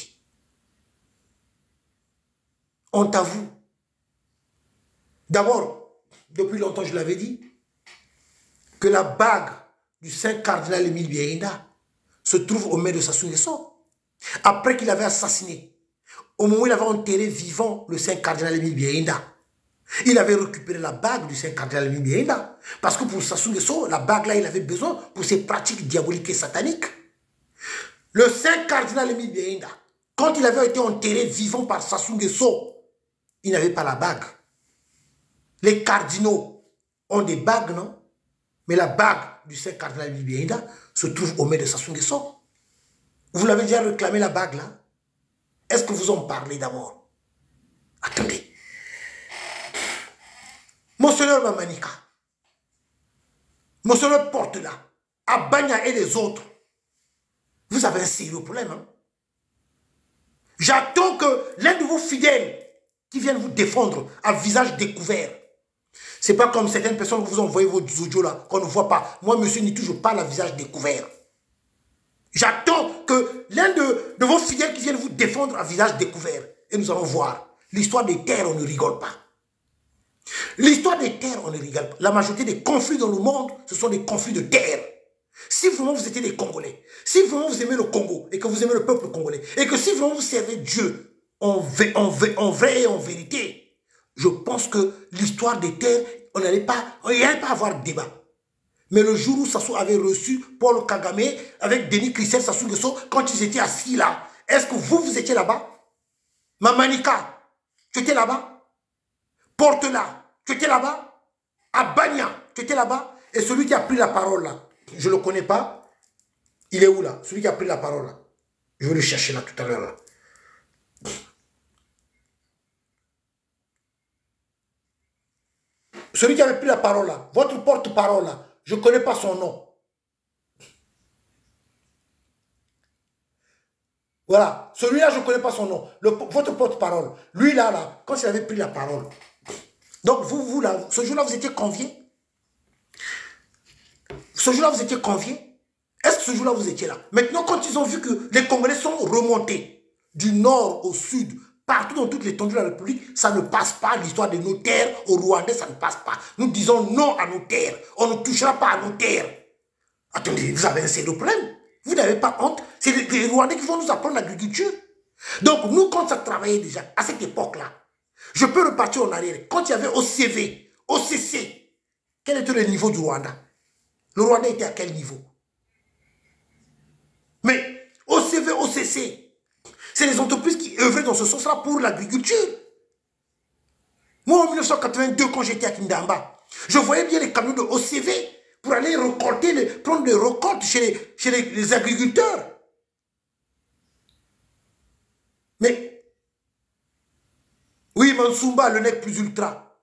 S1: Honte à vous. D'abord, depuis longtemps je l'avais dit, que la bague du saint cardinal Émile Bienda se trouve au mains de Sassou Nguesso. Après qu'il avait assassiné, au moment où il avait enterré vivant le saint cardinal Émile Bienda, il avait récupéré la bague du saint cardinal Émile Bienda. Parce que pour Sassou Nguesso, la bague là, il avait besoin pour ses pratiques diaboliques et sataniques. Le saint cardinal Émile Bienda, quand il avait été enterré vivant par Sassou Nguesso, il n'avait pas la bague. Les cardinaux ont des bagues, non? Mais la bague du saint cardinal Émile Bienda se trouve au mains de Sassou Nguesso. Vous l'avez déjà réclamé la bague là? Est-ce que vous en parlez d'abord? Attendez. Monseigneur Bamanika, Monseigneur Portela, Abania et les autres, vous avez un sérieux problème. Hein? J'attends que l'un de vos fidèles qui viennent vous défendre à visage découvert. C'est pas comme certaines personnes que vous envoyez vos audios là, qu'on ne voit pas. Moi, monsieur Nitou, je parle à visage découvert. J'attends que l'un de vos fidèles qui viennent vous défendre à visage découvert. Et nous allons voir. L'histoire des terres, on ne rigole pas. L'histoire des terres, on ne rigole pas. La majorité des conflits dans le monde, ce sont des conflits de terre. Si vraiment vous étiez des Congolais, si vraiment vous aimez le Congo et que vous aimez le peuple congolais, et que si vraiment vous servez Dieu en vrai et en vérité, je pense que l'histoire des terres, il n'allait pas avoir de débat. Mais le jour où Sassou avait reçu Paul Kagame avec Denis Christel Sassou Nguesso, quand ils étaient assis là, est-ce que vous étiez là-bas? Mamanika, tu étais là-bas? Portela, tu étais là-bas? Abania, tu étais là-bas? Et celui qui a pris la parole là, je ne le connais pas. Il est où là? Celui qui a pris la parole là. Je vais le chercher là tout à l'heure là. celui qui avait pris la parole là, votre porte-parole là, je ne connais pas son nom. Voilà, celui-là, je ne connais pas son nom. Votre porte-parole, lui là, quand il avait pris la parole. Donc vous là, ce jour-là, vous étiez conviés? Ce jour-là, vous étiez conviés? Est-ce que ce jour-là, vous étiez là? Maintenant, quand ils ont vu que les Congolais sont remontés du nord au sud, partout dans toute l'étendue de la République, ça ne passe pas. L'histoire de nos terres au Rwandais, ça ne passe pas. Nous disons non à nos terres. On ne touchera pas à nos terres. Attendez, vous avez un sérieux problème. Vous n'avez pas honte. C'est les Rwandais qui vont nous apprendre l'agriculture. Donc, nous, quand ça travaillait déjà, à cette époque-là, je peux repartir en arrière. Quand il y avait OCV, OCC, quel était le niveau du Rwanda? Le Rwanda était à quel niveau? Mais OCV, OCC, c'est les entreprises qui œuvraient dans ce sens-là pour l'agriculture. Moi, en 1982, quand j'étais à Kindamba, je voyais bien les camions de OCV pour aller récolter, prendre des récoltes chez les agriculteurs. Mais, oui, Mansumba, le nec plus ultra,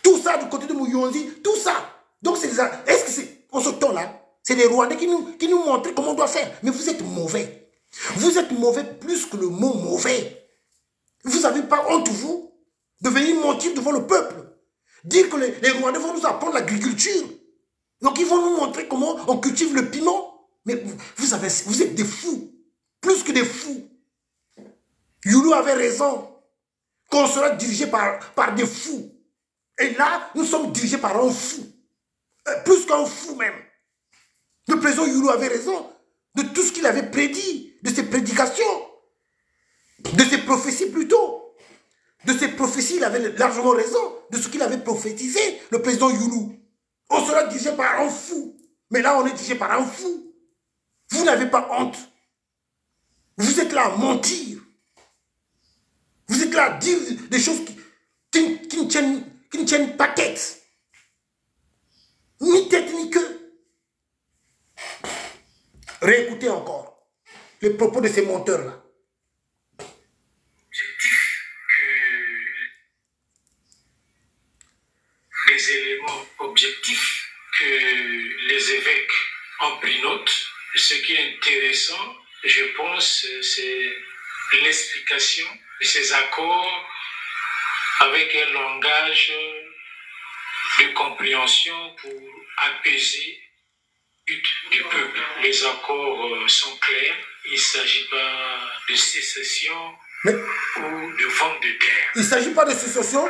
S1: tout ça du côté de Mouyonzi, tout ça. Donc, c'est est-ce que c'est, en ce temps-là, c'est les Rwandais qui nous montrent comment on doit faire. Mais vous êtes mauvais. Vous êtes mauvais plus que le mot mauvais. Vous n'avez pas honte, vous, de venir mentir devant le peuple. Dire que les Rwandais vont nous apprendre l'agriculture. Donc ils vont nous montrer comment on cultive le piment. Mais vous êtes des fous. Plus que des fous. Youlou avait raison. Qu'on sera dirigé par des fous. Et là, nous sommes dirigés par un fou. Plus qu'un fou même. Le président Youlou avait raison de tout ce qu'il avait prédit, de ses prédications, de ses prophéties plutôt. De ses prophéties, il avait largement raison de ce qu'il avait prophétisé, le président Youlou. On sera dirigé par un fou. Mais là, on est dirigé par un fou. Vous n'avez pas honte. Vous êtes là à mentir. Vous êtes là à dire des choses qui ne tiennent pas tête. Ni tête ni queue. Réécoutez encore les propos de ces menteurs-là.
S2: Les éléments objectifs que les évêques ont pris note. Ce qui est intéressant, je pense, c'est l'explication de ces accords avec un langage de compréhension pour apaiser du peuple. Les accords sont clairs. Il ne s'agit pas de sécession ou de vente de terre.
S1: Il ne s'agit pas de sécession.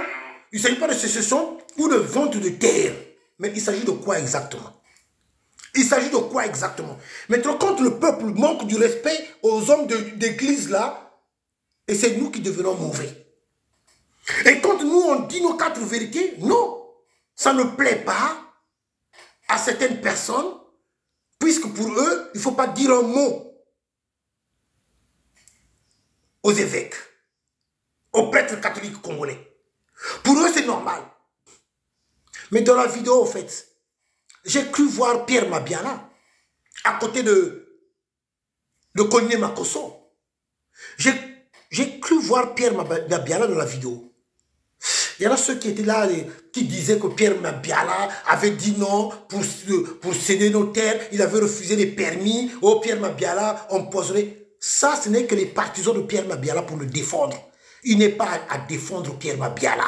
S1: Il ne s'agit pas de sécession ou de vente de terre. Mais il s'agit de quoi exactement? Il s'agit de quoi exactement? Maintenant, quand le peuple manque du respect aux hommes d'église là, et c'est nous qui devenons mauvais. Et quand nous on dit nos 4 vérités, non, ça ne plaît pas à certaines personnes, puisque pour eux, il ne faut pas dire un mot aux évêques, aux prêtres catholiques congolais. Pour eux, c'est normal. Mais dans la vidéo, en fait, j'ai cru voir Pierre Mabiala à côté de Kone Makoso. J'ai cru voir Pierre Mabiala dans la vidéo. Il y en a ceux qui étaient là, qui disaient que Pierre Mabiala avait dit non pour céder nos terres. Il avait refusé les permis. Oh, Pierre Mabiala empoisonné. Ça, ce n'est que les partisans de Pierre Mabiala pour le défendre. Il n'est pas à défendre Pierre Mabiala.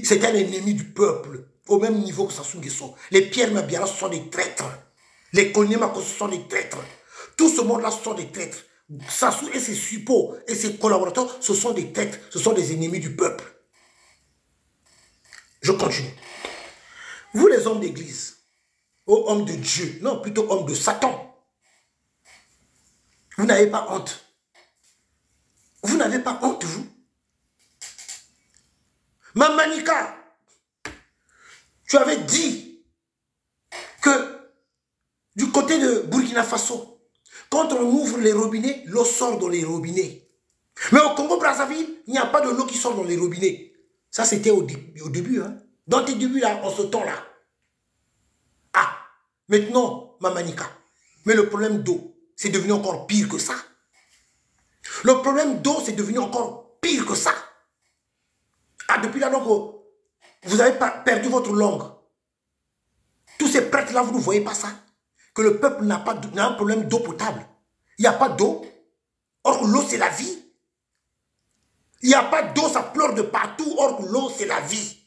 S1: C'est un ennemi du peuple, au même niveau que Sassou Nguesso. Les Pierre Mabiala, ce sont des traîtres. Les Kone Makoso, ce sont des traîtres. Tout ce monde-là, ce sont des traîtres. Sassou et ses suppôts et ses collaborateurs, ce sont des traîtres. Ce sont des ennemis du peuple. Je continue. Vous, les hommes d'église, hommes de Dieu, non, plutôt hommes de Satan, vous n'avez pas honte. Vous n'avez pas honte, vous. Mamanika, tu avais dit que du côté de Burkina Faso, quand on ouvre les robinets, l'eau sort dans les robinets. Mais au Congo-Brazzaville, il n'y a pas de l'eau qui sort dans les robinets. Ça, c'était au début. Hein. Dans tes débuts, là, en ce temps-là. Ah, maintenant, Mamanika. Mais le problème d'eau, c'est devenu encore pire que ça. Le problème d'eau, c'est devenu encore pire que ça. Ah, depuis là, donc, Vous avez perdu votre langue. Tous ces prêtres-là, vous ne voyez pas ça? Que le peuple n'a pas un problème d'eau potable. Il n'y a pas d'eau. Or, l'eau, c'est la vie. Il n'y a pas d'eau, ça pleure de partout. Or, l'eau, c'est la vie.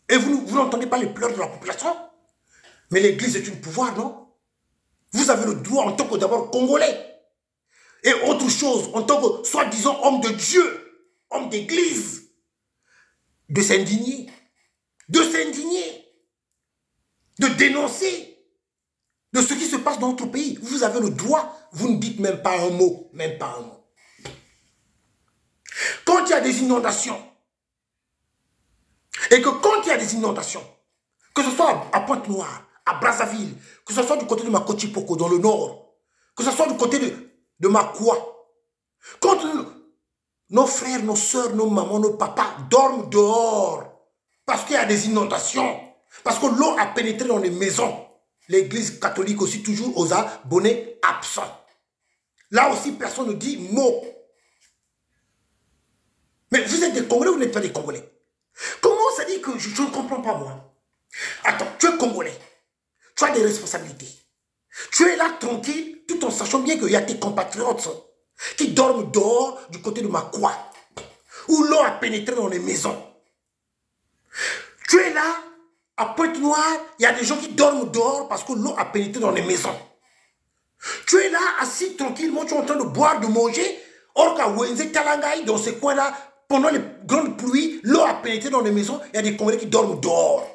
S1: Et vous n'entendez pas les pleurs de la population? Mais l'église est un pouvoir, non? Vous avez le droit, en tant que d'abord Congolais, et autre chose, en tant que soi-disant homme de Dieu, homme d'église, de s'indigner, de dénoncer de ce qui se passe dans notre pays. Vous avez le droit, vous ne dites même pas un mot, même pas un mot. Quand il y a des inondations, et que quand il y a des inondations, que ce soit à Pointe-Noire, à Brazzaville, que ce soit du côté de Makoti-Poko dans le nord, que ce soit du côté de Makwa, quand nos frères, nos soeurs, nos mamans, nos papas dorment dehors parce qu'il y a des inondations, parce que l'eau a pénétré dans les maisons, l'église catholique aussi toujours aux abonnés absents. Là aussi, personne ne dit mot. Mais vous êtes des Congolais ou vous n'êtes pas des Congolais? Comment ça dit que je ne comprends pas moi? Attends, tu es Congolais. Tu as des responsabilités. Tu es là tranquille, tout en sachant bien qu'il y a tes compatriotes qui dorment dehors du côté de Makwa, où l'eau a pénétré dans les maisons. Tu es là, à Pointe-Noire, il y a des gens qui dorment dehors parce que l'eau a pénétré dans les maisons. Tu es là, assis tranquillement, tu es en train de boire, de manger. Or qu'à Wenze Talangaï, dans ces coins-là, pendant les grandes pluies, l'eau a pénétré dans les maisons, il y a des Congolais qui dorment dehors.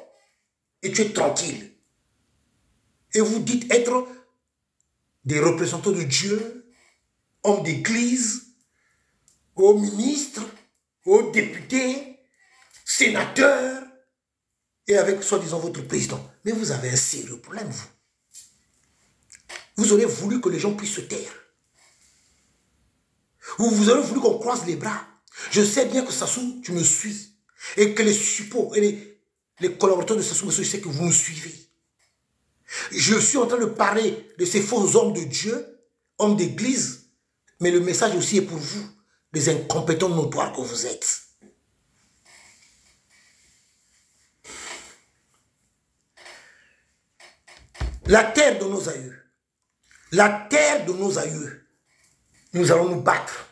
S1: Et tu es tranquille. Et vous dites être des représentants de Dieu, hommes d'église, aux ministres, aux députés, sénateurs, et avec soi-disant votre président. Mais vous avez un sérieux problème, vous. Vous aurez voulu que les gens puissent se taire. Ou vous aurez voulu qu'on croise les bras. Je sais bien que Sassou, tu me suis. Et que les suppôts et les collaborateurs de Sassou, je sais que vous me suivez. Je suis en train de parler de ces faux hommes de Dieu, hommes d'église, mais le message aussi est pour vous, les incompétents notoires que vous êtes. La terre de nos aïeux, nous allons nous battre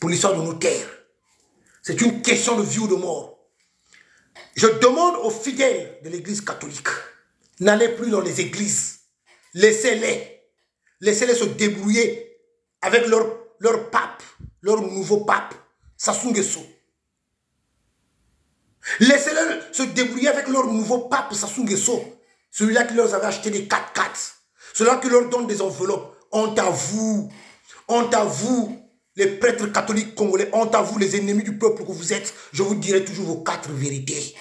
S1: pour l'histoire de nos terres. C'est une question de vie ou de mort. Je demande aux fidèles de l'église catholique, n'allez plus dans les églises. Laissez-les. Laissez-les se débrouiller avec leur pape, leur nouveau pape, Sassou Nguesso. Laissez-les se débrouiller avec leur nouveau pape, Sassou Nguesso. Celui-là qui leur avait acheté des 4x4. Celui-là qui leur donne des enveloppes. Honte à vous. Honte à vous, les prêtres catholiques congolais. Honte à vous, les ennemis du peuple que vous êtes. Je vous dirai toujours vos 4 vérités.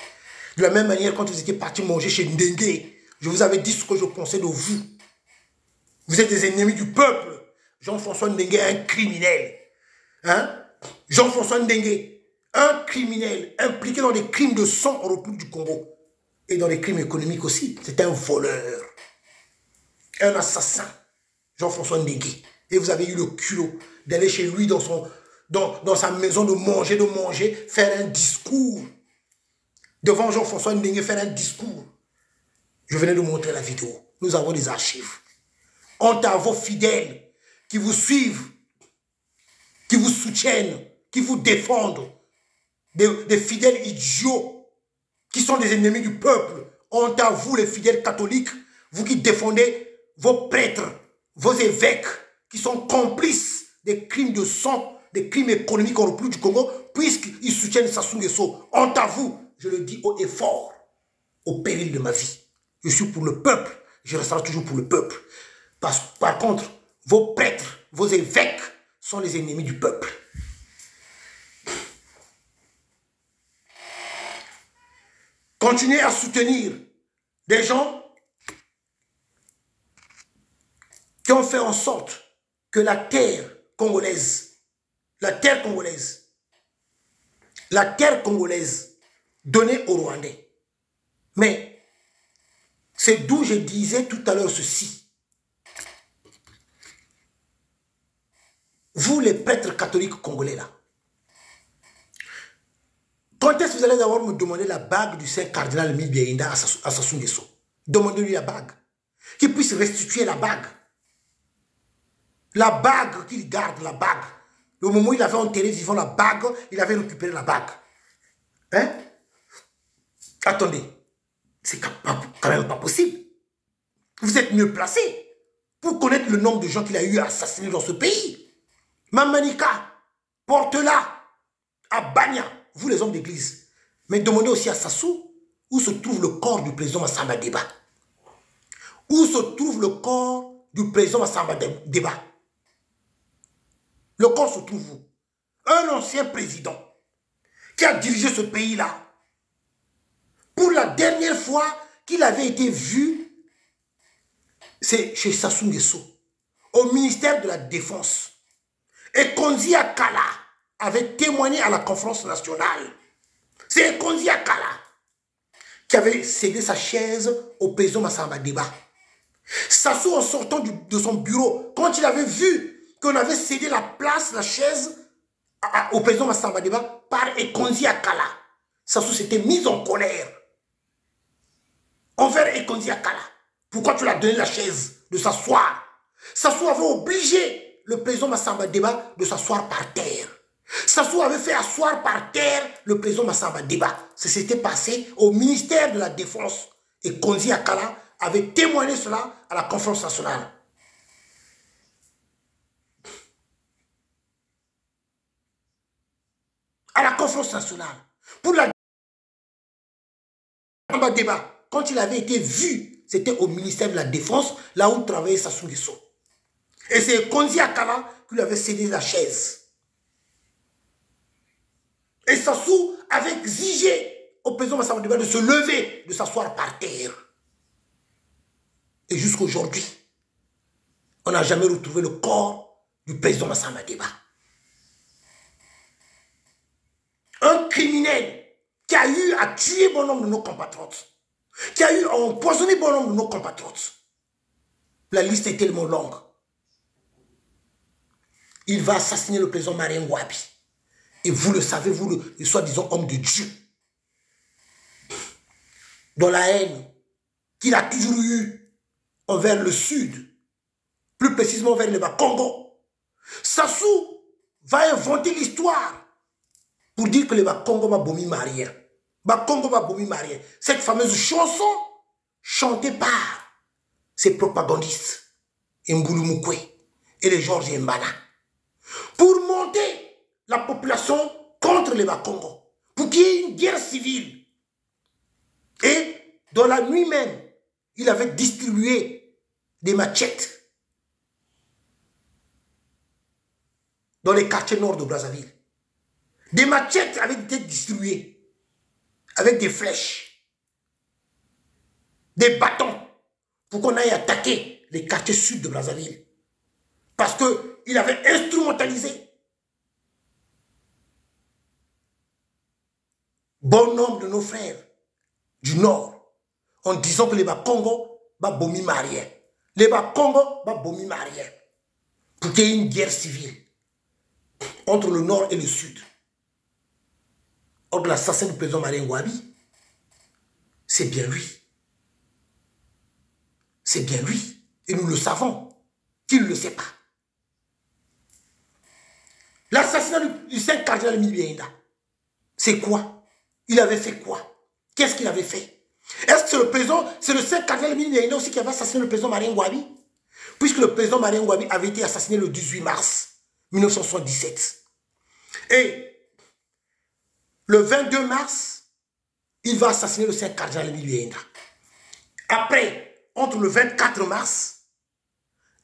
S1: De la même manière, quand vous étiez partis manger chez Ndengue, je vous avais dit ce que je pensais de vous. Vous êtes des ennemis du peuple. Jean-François Ndengue est un criminel. Hein? Jean-François Ndengue, un criminel impliqué dans des crimes de sang en République du Congo. Et dans les crimes économiques aussi. C'est un voleur. Un assassin. Jean-François Ndengue. Et vous avez eu le culot d'aller chez lui dans sa maison de manger, faire un discours. Devant Jean-François Ndengue, faire un discours. Je venais de montrer la vidéo. Nous avons des archives. Honte à vos fidèles qui vous suivent, qui vous soutiennent, qui vous défendent. Des fidèles idiots qui sont des ennemis du peuple. Honte à vous, les fidèles catholiques, vous qui défendez vos prêtres, vos évêques, qui sont complices des crimes de sang, des crimes économiques en République du Congo, puisqu'ils soutiennent Sassou Nguesso. Honte à vous, je le dis haut et fort, au péril de ma vie. Je suis pour le peuple, je resterai toujours pour le peuple. Par contre, vos prêtres, vos évêques sont les ennemis du peuple. Continuez à soutenir des gens qui ont fait en sorte que la terre congolaise donnée aux Rwandais. Mais c'est d'où je disais tout à l'heure ceci. Vous les prêtres catholiques congolais là, quand est-ce que vous allez d'abord me demander la bague du Saint cardinal Milbiainda à Sassou Nguesso. Demandez-lui la bague. Qu'il puisse restituer la bague. La bague qu'il garde, la bague. Le moment où il avait enterré vivant la bague, il avait récupéré la bague. Hein? Attendez. C'est quand même pas possible. Vous êtes mieux placé pour connaître le nombre de gens qu'il a eu à assassiner dans ce pays. Mamanika, Portela, à Banya, vous les hommes d'église. Mais demandez aussi à Sassou où se trouve le corps du président Massamba Deba. Où se trouve le corps du président Massamba Deba? Le corps se trouve où? Un ancien président qui a dirigé ce pays-là. Pour la dernière fois qu'il avait été vu, c'est chez Sassou Nguesso, au ministère de la Défense. Et Konzi Akala avait témoigné à la conférence nationale. C'est Konzi Akala qui avait cédé sa chaise au président Massamba Deba. Sassou, en sortant de son bureau, quand il avait vu qu'on avait cédé la place, la chaise au président Massamba Deba par Konzi Akala, Sassou s'était mis en colère envers Konzi Akala. Pourquoi tu lui as donné la chaise de s'asseoir? Sassou avait obligé le président Massamba Deba de s'asseoir par terre. Sassou avait fait asseoir par terre le président Massamba Deba. Ça s'était passé au ministère de la Défense. Et Konzi Akala avait témoigné cela à la conférence nationale. À la conférence nationale. Pour la débat, quand il avait été vu, c'était au ministère de la Défense, là où travaillait Sassou Nguesso. Et c'est Konzi Akala qui lui avait cédé la chaise. Et Sassou avait exigé au président Massamba Deba de se lever, de s'asseoir par terre. Et jusqu'aujourd'hui, on n'a jamais retrouvé le corps du président Massamba Deba. Un criminel qui a eu à tuer bon nombre de nos compatriotes, qui a eu à empoisonner bon nombre de nos compatriotes. La liste est tellement longue. Il va assassiner le président Marien Ngouabi. Et vous le savez, vous le soi-disant homme de Dieu. Dans la haine qu'il a toujours eue envers le Sud, plus précisément vers le Bas-Congo, Sassou va inventer l'histoire pour dire que le Bas-Congo va bomber Marien. Bas-Congo va bomber Marien. Cette fameuse chanson chantée par ces propagandistes, Mboulou Moukwe et les Georges Mbana, pour monter la population contre les Bas-Congo, pour qu'il y ait une guerre civile. Et dans la nuit même, il avait distribué des machettes dans les quartiers nord de Brazzaville. Des machettes avaient été distribuées avec des flèches, des bâtons, pour qu'on aille attaquer les quartiers sud de Brazzaville. Parce qu'il avait instrumentalisé bon nombre de nos frères du Nord en disant que les Bas-Congo va bomber Marien. Les Bas-Congo va bomber Marien. Pour qu'il y ait une guerre civile entre le Nord et le Sud. Or, l'assassin du président Marien Ngouabi, c'est bien lui. C'est bien lui. Et nous le savons. Qu'il ne le sait pas. L'assassinat du Saint cardinal Milbiainda, c'est quoi? Il avait fait quoi? Qu'est-ce qu'il avait fait? Est-ce que c'est le président, c'est le Saint cardinal Milbiainda aussi qui avait assassiné le président Marien Ngouabi? Puisque le président Marien Ngouabi avait été assassiné le 18 mars 1977. Et le 22 mars, il va assassiner le Saint cardinal Milbiainda. Après, entre le 24 mars,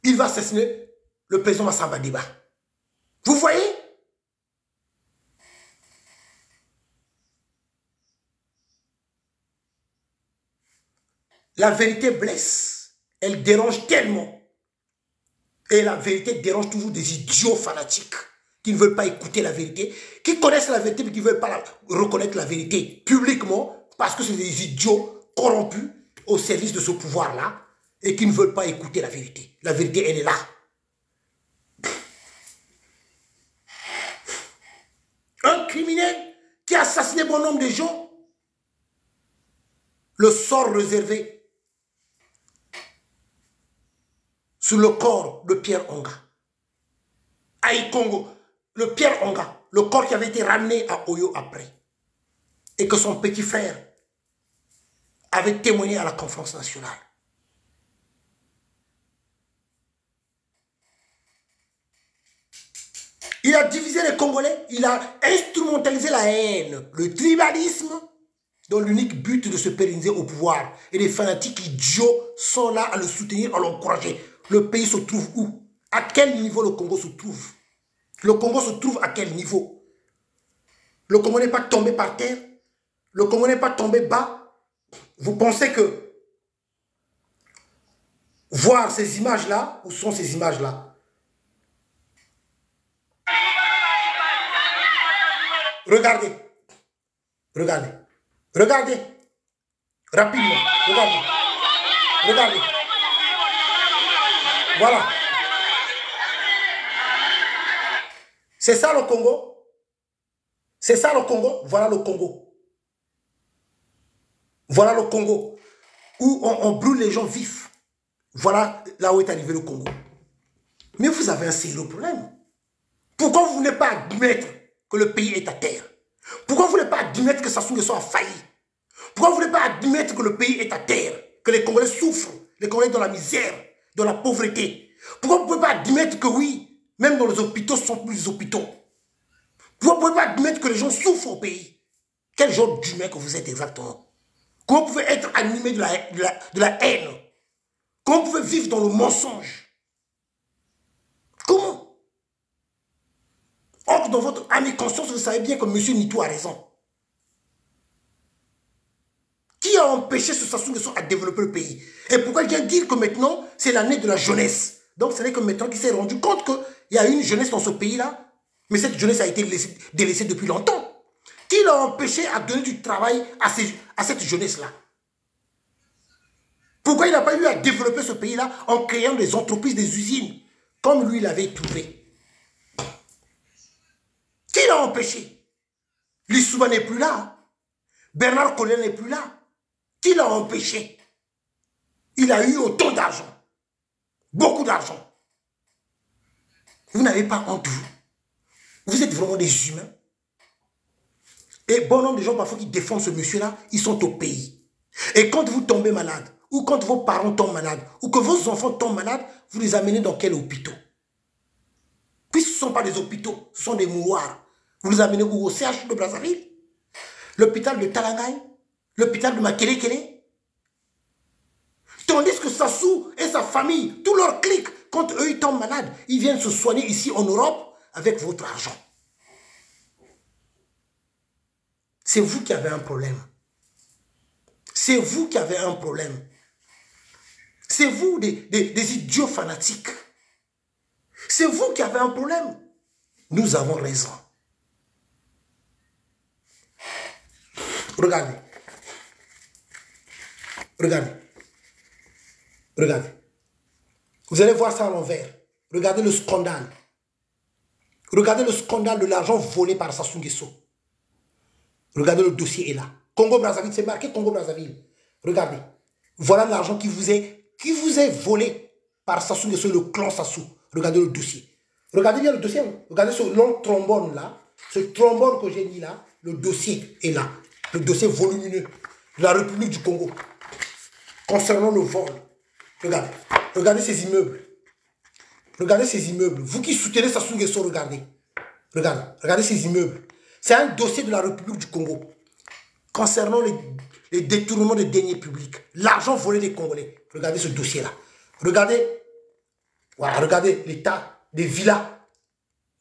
S1: il va assassiner le président Massamba Deba. Vous voyez? La vérité blesse. Elle dérange tellement. Et la vérité dérange toujours des idiots fanatiques qui ne veulent pas écouter la vérité, qui connaissent la vérité mais qui ne veulent pas reconnaître la vérité publiquement parce que c'est des idiots corrompus au service de ce pouvoir-là et qui ne veulent pas écouter la vérité. La vérité, elle est là. Un criminel qui a assassiné bon nombre de gens. Le sort réservé sur le corps de Pierre Onga. Aïe Congo, le Pierre Onga, le corps qui avait été ramené à Oyo après. Et que son petit frère avait témoigné à la conférence nationale. Il a divisé les Congolais, il a instrumentalisé la haine, le tribalisme, dont l'unique but de se pérenniser au pouvoir. Et les fanatiques idiots sont là à le soutenir, à l'encourager. Le pays se trouve où? À quel niveau le Congo se trouve? Le Congo se trouve à quel niveau? Le Congo n'est pas tombé par terre? Le Congo n'est pas tombé bas? Vous pensez que voir ces images-là, où sont ces images-là? Regardez, regardez, regardez, rapidement, regardez, regardez, voilà. C'est ça le Congo? C'est ça le Congo? Voilà le Congo. Voilà le Congo, où on brûle les gens vifs. Voilà là où est arrivé le Congo. Mais vous avez un sérieux problème. Pourquoi vous ne voulez pas admettre que le pays est à terre? Pourquoi vous ne voulez pas admettre que Sassou Nguesso a failli? Pourquoi vous ne voulez pas admettre que le pays est à terre? Que les Congolais souffrent, les Congolais dans la misère, dans la pauvreté? Pourquoi vous ne pouvez pas admettre que oui, même dans les hôpitaux, ce ne sont plus les hôpitaux? Pourquoi vous ne pouvez pas admettre que les gens souffrent au pays? Quel genre d'humain que vous êtes exactement? Comment vous pouvez être animé de la haine? Comment vous pouvez vivre dans le mensonge? Comment? Or, dans votre âme et conscience, vous savez bien que M. Nito a raison. Qui a empêché ce Sassou Nguesso à développer le pays? Et pourquoi il vient dire que maintenant, c'est l'année de la jeunesse? Donc, ce n'est que maintenant qu'il s'est rendu compte qu'il y a une jeunesse dans ce pays-là. Mais cette jeunesse a été délaissée depuis longtemps. Qui l'a empêché à donner du travail à cette jeunesse-là? Pourquoi il n'a pas eu à développer ce pays-là en créant des entreprises, des usines, comme lui l'avait trouvé? Qui l'a empêché? Lissouba n'est plus là. Bernard Collin n'est plus là. Qui l'a empêché? Il a eu autant d'argent. Beaucoup d'argent. Vous n'avez pas honte, vous. Vous êtes vraiment des humains. Et bon nombre de gens parfois qui défendent ce monsieur-là, ils sont au pays. Et quand vous tombez malade, ou quand vos parents tombent malades, ou que vos enfants tombent malades, vous les amenez dans quel hôpital? Puis ce ne sont pas des hôpitaux, ce sont des mouroirs. Vous les amenez où? Au CH de Brazzaville? L'hôpital de Talangaï? L'hôpital de Makelekele? Tandis que Sassou et sa famille, tout leur clic, quand eux ils tombent malades, ils viennent se soigner ici en Europe avec votre argent. C'est vous qui avez un problème. C'est vous qui avez un problème. C'est vous des idiots fanatiques. C'est vous qui avez un problème. Nous avons raison. Regardez. Regardez. Regardez. Vous allez voir ça à l'envers. Regardez le scandale. Regardez le scandale de l'argent volé par Sassou Nguesso. Regardez, le dossier est là. Congo-Brazzaville, c'est marqué Congo-Brazzaville. Regardez. Voilà l'argent qui vous est volé par Sassou Nguesso, le clan Sassou. Regardez le dossier. Regardez bien le dossier. Regardez ce long trombone là. Ce trombone que j'ai mis là. Le dossier est là. Le dossier volumineux de la République du Congo. Concernant le vol. Regardez. Regardez ces immeubles. Regardez ces immeubles. Vous qui soutenez Sassou Nguesso, regardez. Regardez. Regardez ces immeubles. C'est un dossier de la République du Congo. Concernant les détournements de deniers publics. L'argent volé des Congolais. Regardez ce dossier-là. Regardez. Voilà, regardez l'état des villas.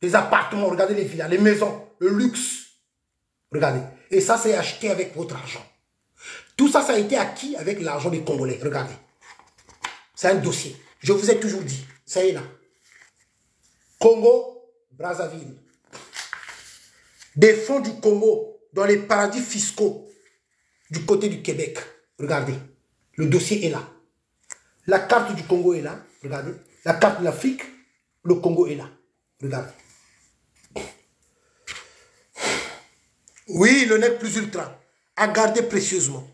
S1: Les appartements. Regardez les villas, les maisons, le luxe. Regardez. Et ça, c'est acheté avec votre argent. Tout ça, ça a été acquis avec l'argent des Congolais. Regardez. C'est un dossier. Je vous ai toujours dit. Ça y est là. Congo, Brazzaville. Des fonds du Congo dans les paradis fiscaux du côté du Québec. Regardez. Le dossier est là. La carte du Congo est là. Regardez. La carte de l'Afrique. Le Congo est là. Regardez. Oui, le nec plus ultra. À garder précieusement.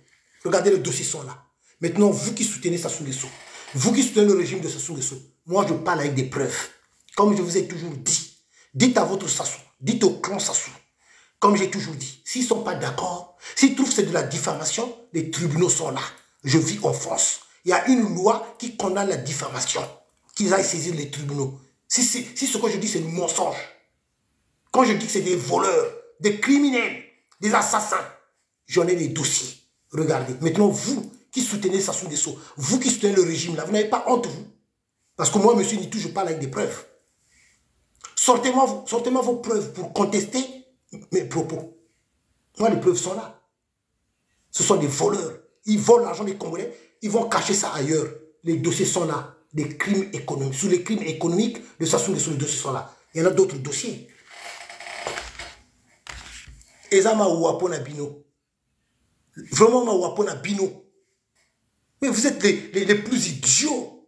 S1: Regardez, les dossiers sont là. Maintenant, vous qui soutenez Sassou Nguesso, vous qui soutenez le régime de Sassou Nguesso, moi je parle avec des preuves. Comme je vous ai toujours dit, dites à votre Sassou, dites au clan Sassou, comme j'ai toujours dit, s'ils ne sont pas d'accord, s'ils trouvent que c'est de la diffamation, les tribunaux sont là. Je vis en France. Il y a une loi qui condamne la diffamation. Qu'ils aillent saisir les tribunaux. Si ce que je dis c'est du mensonge, quand je dis que c'est des voleurs, des criminels, des assassins, j'en ai des dossiers. Regardez. Maintenant, vous qui soutenez Sassou Nguesso, vous qui soutenez le régime, là, vous n'avez pas honte, vous. Parce que moi, monsieur Nitou, je parle avec des preuves. Sortez-moi vos preuves pour contester mes propos. Moi, les preuves sont là. Ce sont des voleurs. Ils volent l'argent des Congolais. Ils vont cacher ça ailleurs. Les dossiers sont là. Des crimes économiques. Sous les crimes économiques de Sassou Nguesso, les dossiers sont là. Il y en a d'autres dossiers. Ezama Ouapona Bino. Vraiment, Ouapona Bino. Mais vous êtes les plus idiots.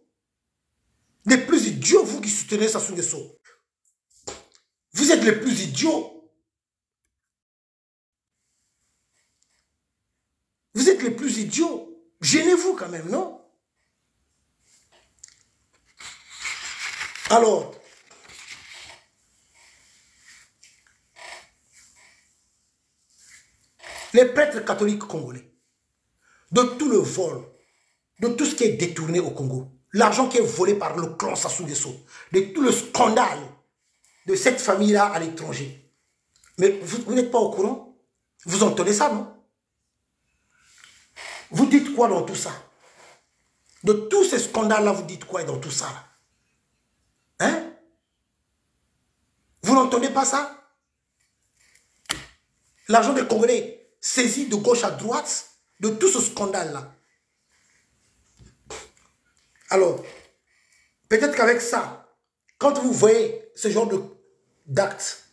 S1: Les plus idiots, vous qui soutenez Sassou Nguesso. Vous êtes les plus idiots. Vous êtes les plus idiots. Gênez-vous quand même, non? Alors, les prêtres catholiques congolais, de tout le vol, de tout ce qui est détourné au Congo, l'argent qui est volé par le clan Sassou Nguesso, de tout le scandale de cette famille-là à l'étranger. Mais vous n'êtes pas au courant? Vous entendez ça, non? Vous dites quoi dans tout ça? De tous ces scandales-là, vous dites quoi dans tout ça là? Hein? Vous n'entendez pas ça? L'argent des Congolais saisi de gauche à droite de tout ce scandale-là. Alors, peut-être qu'avec ça, quand vous voyez ce genre d'actes,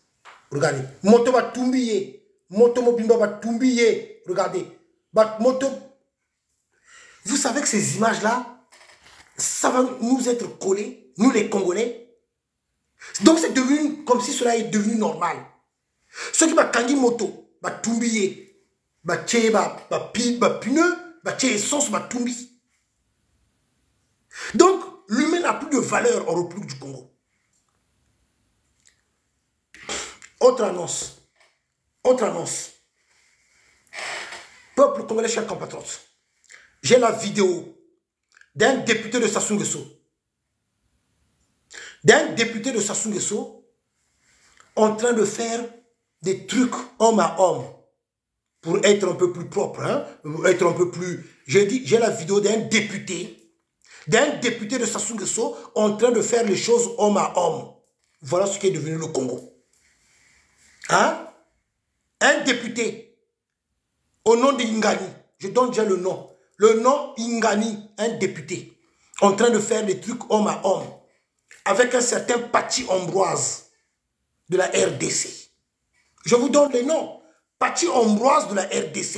S1: regardez, moto va tombiller, moto mobimba va tombiller, regardez, moto. Vous savez que ces images-là, ça va nous être collé, nous les Congolais. Donc c'est devenu comme si cela est devenu normal. Ceux qui va kandi moto, va tombiller, va tché, va pneu, va tché essence, va tomber. Donc, l'humain n'a plus de valeur en République du Congo. Autre annonce. Autre annonce. Peuple congolais, chers compatriotes. J'ai la vidéo d'un député de Sassou Nguesso. D'un député de Sassou Nguesso en train de faire des trucs homme à homme pour être un peu plus propre, hein, pour être un peu plus... J'ai dit, j'ai la vidéo d'un député de Sassou Nguesso en train de faire les choses homme à homme. Voilà ce qui est devenu le Congo. Hein? Un député au nom de Ingani, je donne déjà le nom. Le nom Ingani, un député, en train de faire des trucs homme à homme, avec un certain Pachi Ambroise de la RDC. Je vous donne les noms. Pachi Ambroise de la RDC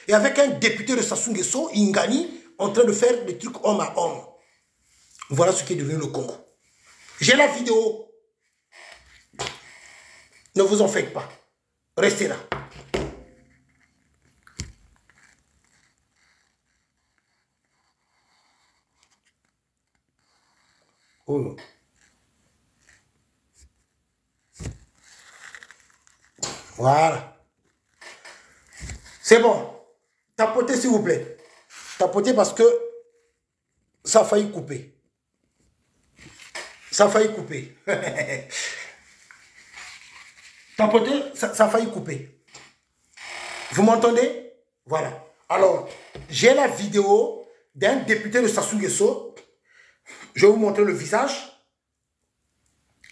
S1: et avec un député de Sassou Nguesso, Ingani, en train de faire des trucs homme à homme. Voilà ce qui est devenu le Congo. J'ai la vidéo. Ne vous en faites pas. Restez là. Oh. Voilà. C'est bon. Tapotez s'il vous plaît. Tapotez parce que ça a failli couper. Ça a failli couper. Tapotez, ça a failli couper. Vous m'entendez? Voilà. Alors, j'ai la vidéo d'un député de Sassou Nguesso. Je vais vous montrer le visage.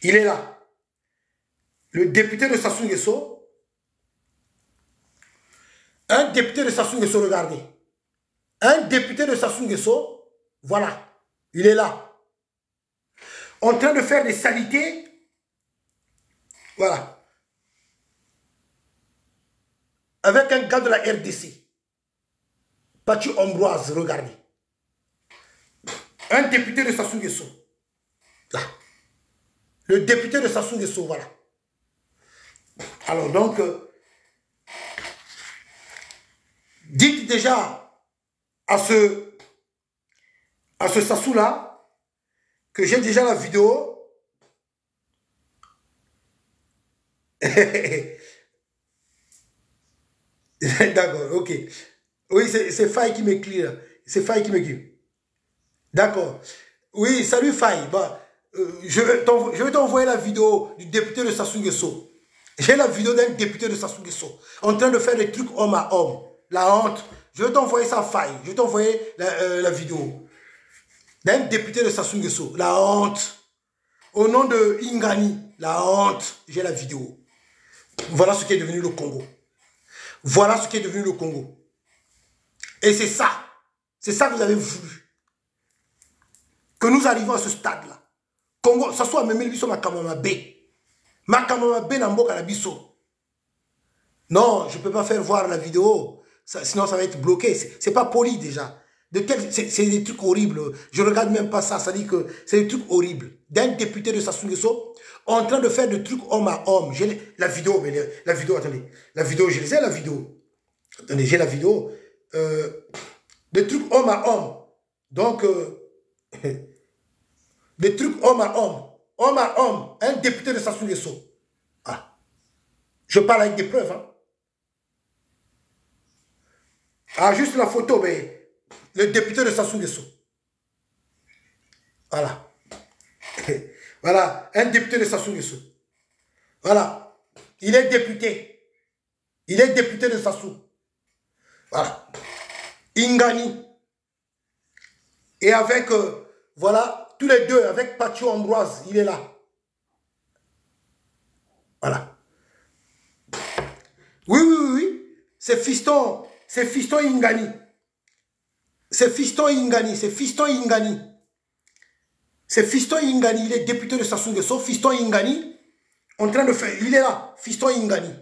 S1: Il est là. Le député de Sassou Nguesso. Un député de Sassou Nguesso, regardez. Un député de Sassou Nguesso, voilà. Il est là. En train de faire des saletés. Voilà. Avec un gars de la RDC. Pachi Ambroise, regardez. Un député de Sassou Nguesso. Là. Le député de Sassou Nguesso, voilà. Alors donc, Dites déjà à ce Sassou-là que j'ai déjà la vidéo. D'accord, ok. Oui, c'est Faye qui m'écrit là. C'est Faye qui m'écrit. D'accord. Oui, salut Faye. Bah, je vais t'envoyer la vidéo du député de Sassou Nguesso. J'ai la vidéo d'un député de Sassou Nguesso en train de faire des trucs homme à homme. La honte. Je vais t'envoyer ça, Faye. Je vais t'envoyer la vidéo d'un député de Sassou Nguesso. La honte. Au nom de Ingani. La honte. J'ai la vidéo. Voilà ce qui est devenu le Congo. Voilà ce qui est devenu le Congo. Et c'est ça. C'est ça que vous avez voulu. Que nous arrivons à ce stade-là. Congo, ça soit même biso makamama B. Makamama B namboka na biso. Non, je ne peux pas faire voir la vidéo. Sinon, ça va être bloqué. C'est pas poli déjà. C'est des trucs horribles. Je ne regarde même pas ça. Ça dit que c'est des trucs horribles. D'un député de Sassou Nguesso en train de faire des trucs homme à homme. J'ai la vidéo, mais la vidéo, attendez. La vidéo, je les ai, la vidéo. Attendez, j'ai la vidéo. Des trucs homme à homme. Donc, des trucs homme à homme. Homme à homme. Un député de Sassou Nguesso. Ah. Je parle avec des preuves. Hein. Ah, juste la photo, mais le député de Sassou Nguesso. Voilà. Voilà, un député de Sassou Nguesso. Voilà. Il est député. Il est député de Sassou. Voilà. Ingani. Et avec, voilà, tous les deux, avec Patio Ambroise, il est là. Voilà. Oui, oui, oui, oui. C'est fiston Ingani. C'est fiston Ingani. C'est fiston Ingani. C'est fiston Ingani. Il est député de Sassou Nguesso. Fiston Ingani. En train de faire. Il est là. Fiston Ingani.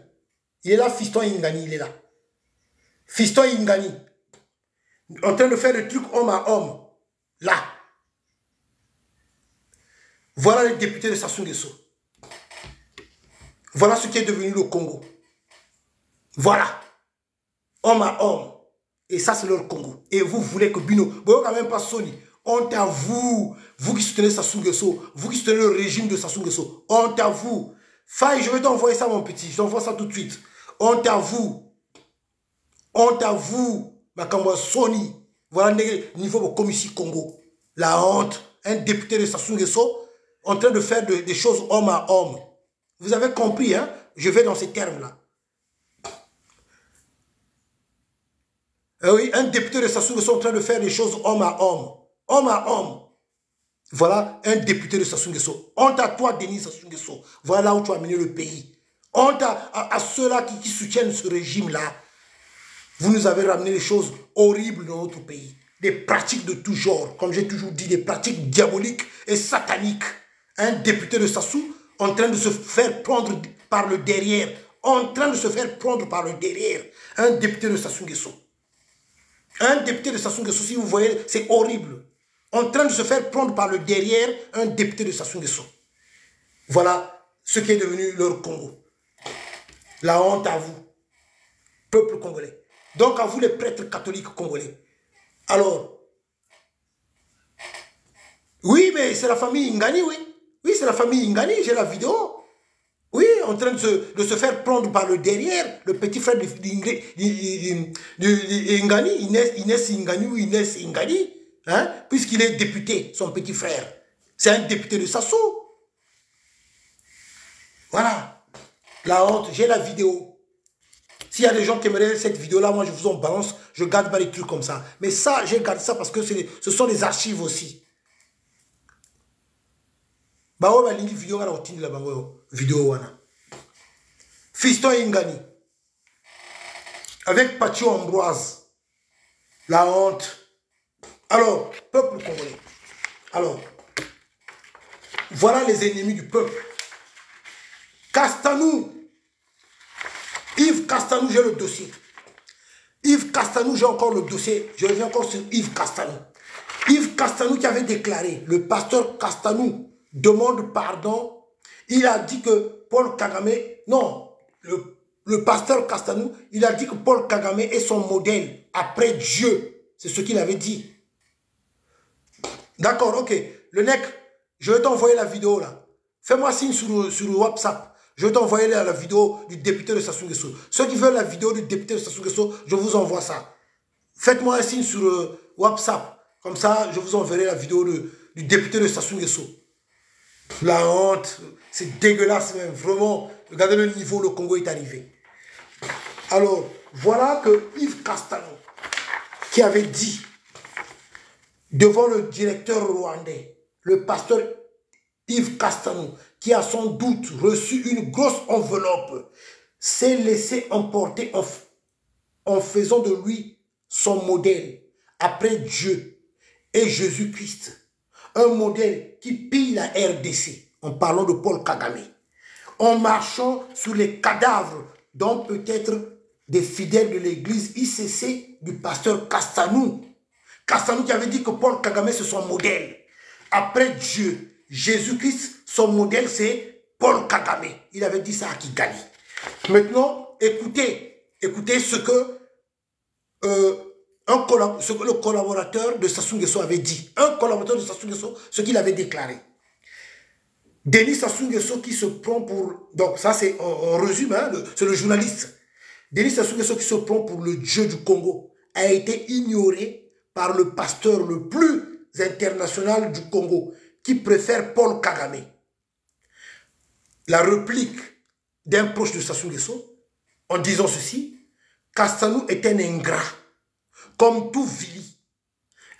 S1: Il est là, fiston Ingani. Il est là. Fiston Ingani. En train de faire des trucs homme à homme. Là. Voilà les députés de Sassou Nguesso. Voilà ce qui est devenu le Congo. Voilà. Homme à homme. Et ça, c'est leur Congo. Et vous voulez que Bino... Bon, quand même pas Sony. Honte à vous. Vous qui soutenez Sassou Nguesso. Vous qui soutenez le régime de Sassou Nguesso. Honte à vous. Faye, je vais t'envoyer ça, mon petit. Je t'envoie ça tout de suite. Honte à vous. Honte à vous. Makambo Sony. Voilà le niveau de commission Congo. La honte. Un député de Sassou Nguesso en train de faire des choses homme à homme. Vous avez compris, hein? Je vais dans ces termes-là. Oui, un député de Sassou Nguesso en train de faire des choses homme à homme. Homme à homme. Voilà un député de Sassou Nguesso. Honte à toi, Denis Sassou Nguesso. Voilà là où tu as mené le pays. Honte à ceux-là qui soutiennent ce régime-là. Vous nous avez ramené des choses horribles dans notre pays. Des pratiques de tout genre. Comme j'ai toujours dit, des pratiques diaboliques et sataniques. Un député de Sassou en train de se faire prendre par le derrière. En train de se faire prendre par le derrière. Un député de Sassou Nguesso. Un député de Sassou Nguesso, si vous voyez, c'est horrible. En train de se faire prendre par le derrière, un député de Sassou Nguesso. Voilà ce qui est devenu leur Congo. La honte à vous, peuple congolais. Donc à vous les prêtres catholiques congolais. Alors, oui, mais c'est la famille Ingani, oui. Oui, c'est la famille Ingani, j'ai la vidéo. Oui, en train de se faire prendre par le derrière, le petit frère d'Ingani, Inès Ingani ou Inès Ingani, hein, puisqu'il est député, son petit frère. C'est un député de Sassou. Voilà. La honte, j'ai la vidéo. S'il y a des gens qui aimeraient cette vidéo-là, moi je vous en balance, je garde pas les trucs comme ça. Mais ça, j'ai gardé ça parce que ce sont des archives aussi. Bao ba lingi vidéo wana otindi la bango vidéo wana. Fiston Ingani avec Patio Ambroise. La honte. Alors, peuple congolais. Alors, voilà les ennemis du peuple. Castanou. Yves Castanou, j'ai le dossier. Yves Castanou, j'ai encore le dossier. Je reviens encore sur Yves Castanou. Yves Castanou qui avait déclaré, le pasteur Castanou demande pardon. Il a dit que Paul Kagame, non, le le pasteur Castanou, il a dit que Paul Kagame est son modèle après Dieu. C'est ce qu'il avait dit. D'accord, ok. Le nec, je vais t'envoyer la vidéo là. Fais-moi signe sur WhatsApp. Je vais t'envoyer la vidéo du député de Sassou Nguesso. Ceux qui veulent la vidéo du député de Sassou Nguesso, je vous envoie ça. Faites-moi un signe sur WhatsApp. Comme ça, je vous enverrai la vidéo du député de Sassou Nguesso. La honte, c'est dégueulasse même, vraiment. Regardez le niveau, le Congo est arrivé. Alors, voilà que Yves Castanou, qui avait dit devant le directeur rwandais, le pasteur Yves Castanou, qui a sans doute reçu une grosse enveloppe, s'est laissé emporter en faisant de lui son modèle après Dieu et Jésus-Christ. Un modèle qui pille la RDC, en parlant de Paul Kagame, en marchant sur les cadavres dont peut-être des fidèles de l'église ICC du pasteur Castanou. Castanou qui avait dit que Paul Kagame c'est son modèle. Après Dieu, Jésus-Christ, son modèle c'est Paul Kagame. Il avait dit ça à Kigali. Maintenant, écoutez ce que le collaborateur de Sassou Nguesso avait dit. Un collaborateur de Sassou Nguesso, ce qu'il avait déclaré. Denis Sassou Nguesso qui se prend pour... Donc ça c'est en résumé, hein, c'est le journaliste. Denis Sassou Nguesso qui se prend pour le Dieu du Congo a été ignoré par le pasteur le plus international du Congo qui préfère Paul Kagame. La réplique d'un proche de Sassou Nguesso en disant ceci, Castanou est un ingrat, comme tout Vili,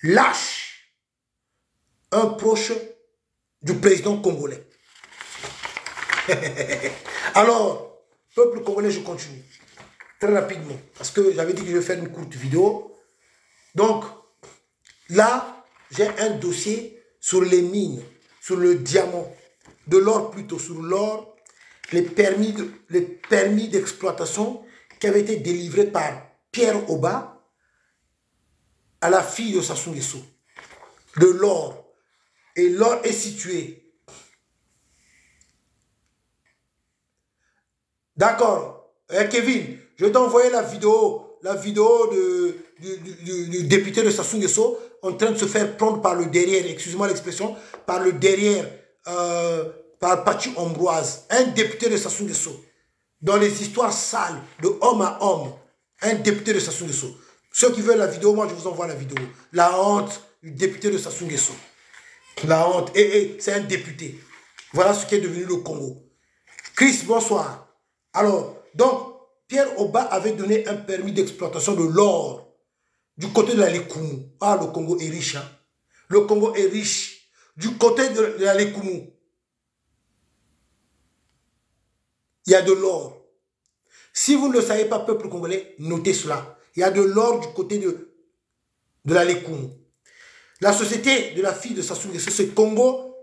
S1: lâche, un proche du président congolais. Alors, peuple congolais, je continue. Très rapidement, parce que j'avais dit que je vais faire une courte vidéo. Donc, là, j'ai un dossier sur les mines, sur le diamant, de l'or plutôt, sur l'or, les permis d'exploitation qui avaient été délivrés par Pierre Oba à la fille de Sassou Nguesso. De l'or. Et l'or est situé. D'accord. Kevin, je vais t'envoyer la vidéo du député de Sassou Nguesso en train de se faire prendre par le derrière, excusez-moi l'expression, par le derrière, par Pachi Ambroise, un député de Sassou Nguesso. Dans les histoires sales, de homme à homme, un député de Sassou Nguesso. Ceux qui veulent la vidéo, moi je vous envoie la vidéo. La honte du député de Sassou Nguesso. La honte. Et c'est un député. Voilà ce qui est devenu le Congo. Chris, bonsoir. Alors, donc, Pierre Oba avait donné un permis d'exploitation de l'or du côté de la Lekumu. Ah, le Congo est riche. Hein? Le Congo est riche. Du côté de la Lekumu, il y a de l'or. Si vous ne le savez pas, peuple congolais, notez cela. Il y a de l'or du côté de la Lekumu. La société de la fille de Sassou Nguesso, c'est Congo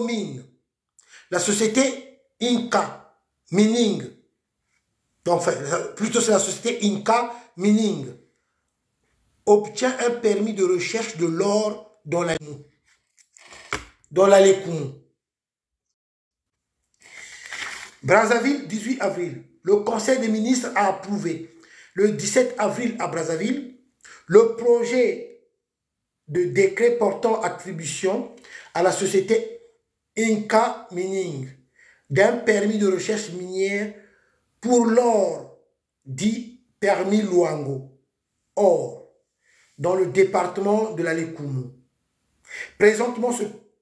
S1: Mine. La société Inca Mining, donc, enfin, plutôt c'est la société Inca Mining, obtient un permis de recherche de l'or dans la Lekumu. Brazzaville, 18 avril. Le Conseil des ministres a approuvé le 17 avril à Brazzaville le projet de décret portant attribution à la société Inca Mining d'un permis de recherche minière pour l'or dit permis Luango, or, dans le département de la Lekumu. Présentement,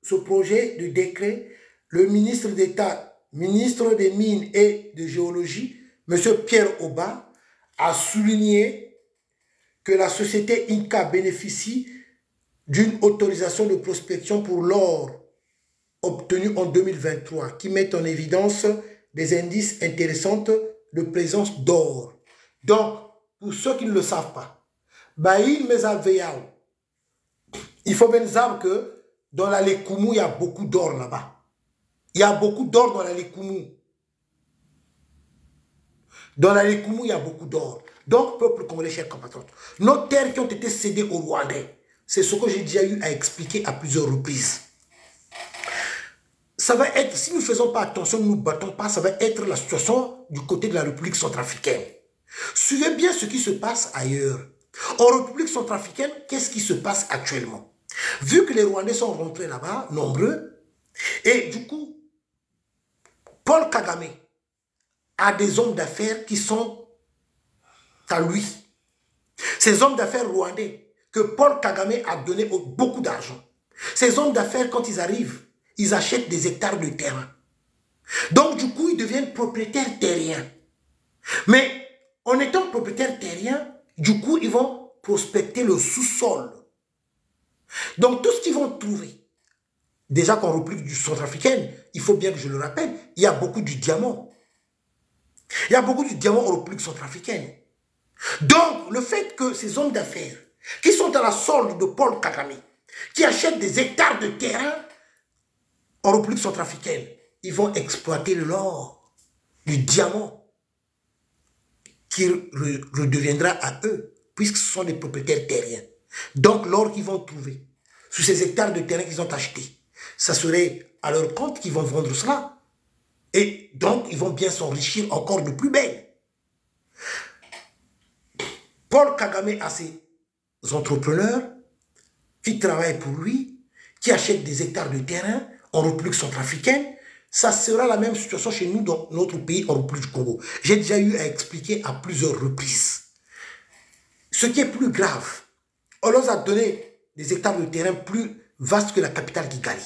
S1: ce projet de décret, le ministre d'État, ministre des Mines et de Géologie, M. Pierre Oba, a souligné que la société Inca bénéficie d'une autorisation de prospection pour l'or obtenue en 2023 qui met en évidence des indices intéressants de présence d'or. Donc, pour ceux qui ne le savent pas, il faut bien savoir que dans la Lekumu, il y a beaucoup d'or là-bas. Il y a beaucoup d'or dans la Lekumu. Dans la Lekumu, il y a beaucoup d'or. Donc, peuple congolais, chers compatriotes, nos terres qui ont été cédées aux Rwandais, c'est ce que j'ai déjà eu à expliquer à plusieurs reprises. ça va être, si nous ne faisons pas attention, nous ne nous battons pas, ça va être la situation du côté de la République centrafricaine. Suivez bien ce qui se passe ailleurs. En République centrafricaine, qu'est-ce qui se passe actuellement? Vu que les Rwandais sont rentrés là-bas, nombreux, et du coup, Paul Kagame a des hommes d'affaires qui sont à lui. Ces hommes d'affaires rwandais que Paul Kagame a donné beaucoup d'argent. Ces hommes d'affaires, quand ils arrivent, ils achètent des hectares de terrain. Donc, du coup, ils deviennent propriétaires terriens. Mais en étant propriétaires terriens, du coup, ils vont prospecter le sous-sol. Donc, tout ce qu'ils vont trouver, déjà qu'en République centrafricaine, il faut bien que je le rappelle, il y a beaucoup de diamants. Il y a beaucoup de diamants en République centrafricaine. Donc, le fait que ces hommes d'affaires, qui sont à la solde de Paul Kagame, qui achètent des hectares de terrain en République centrafricaine, ils vont exploiter l'or, du diamant, qui redeviendra à eux, puisque ce sont des propriétaires terriens. Donc, l'or qu'ils vont trouver sur ces hectares de terrain qu'ils ont achetés, ça serait à leur compte qu'ils vont vendre cela. Et donc, ils vont bien s'enrichir encore de plus belle. Paul Kagame a ses entrepreneurs qui travaillent pour lui, qui achètent des hectares de terrain en République centrafricaine. Ça sera la même situation chez nous dans notre pays, en République du Congo. J'ai déjà eu à expliquer à plusieurs reprises. Ce qui est plus grave, on leur a donné des hectares de terrain plus vastes que la capitale Kigali.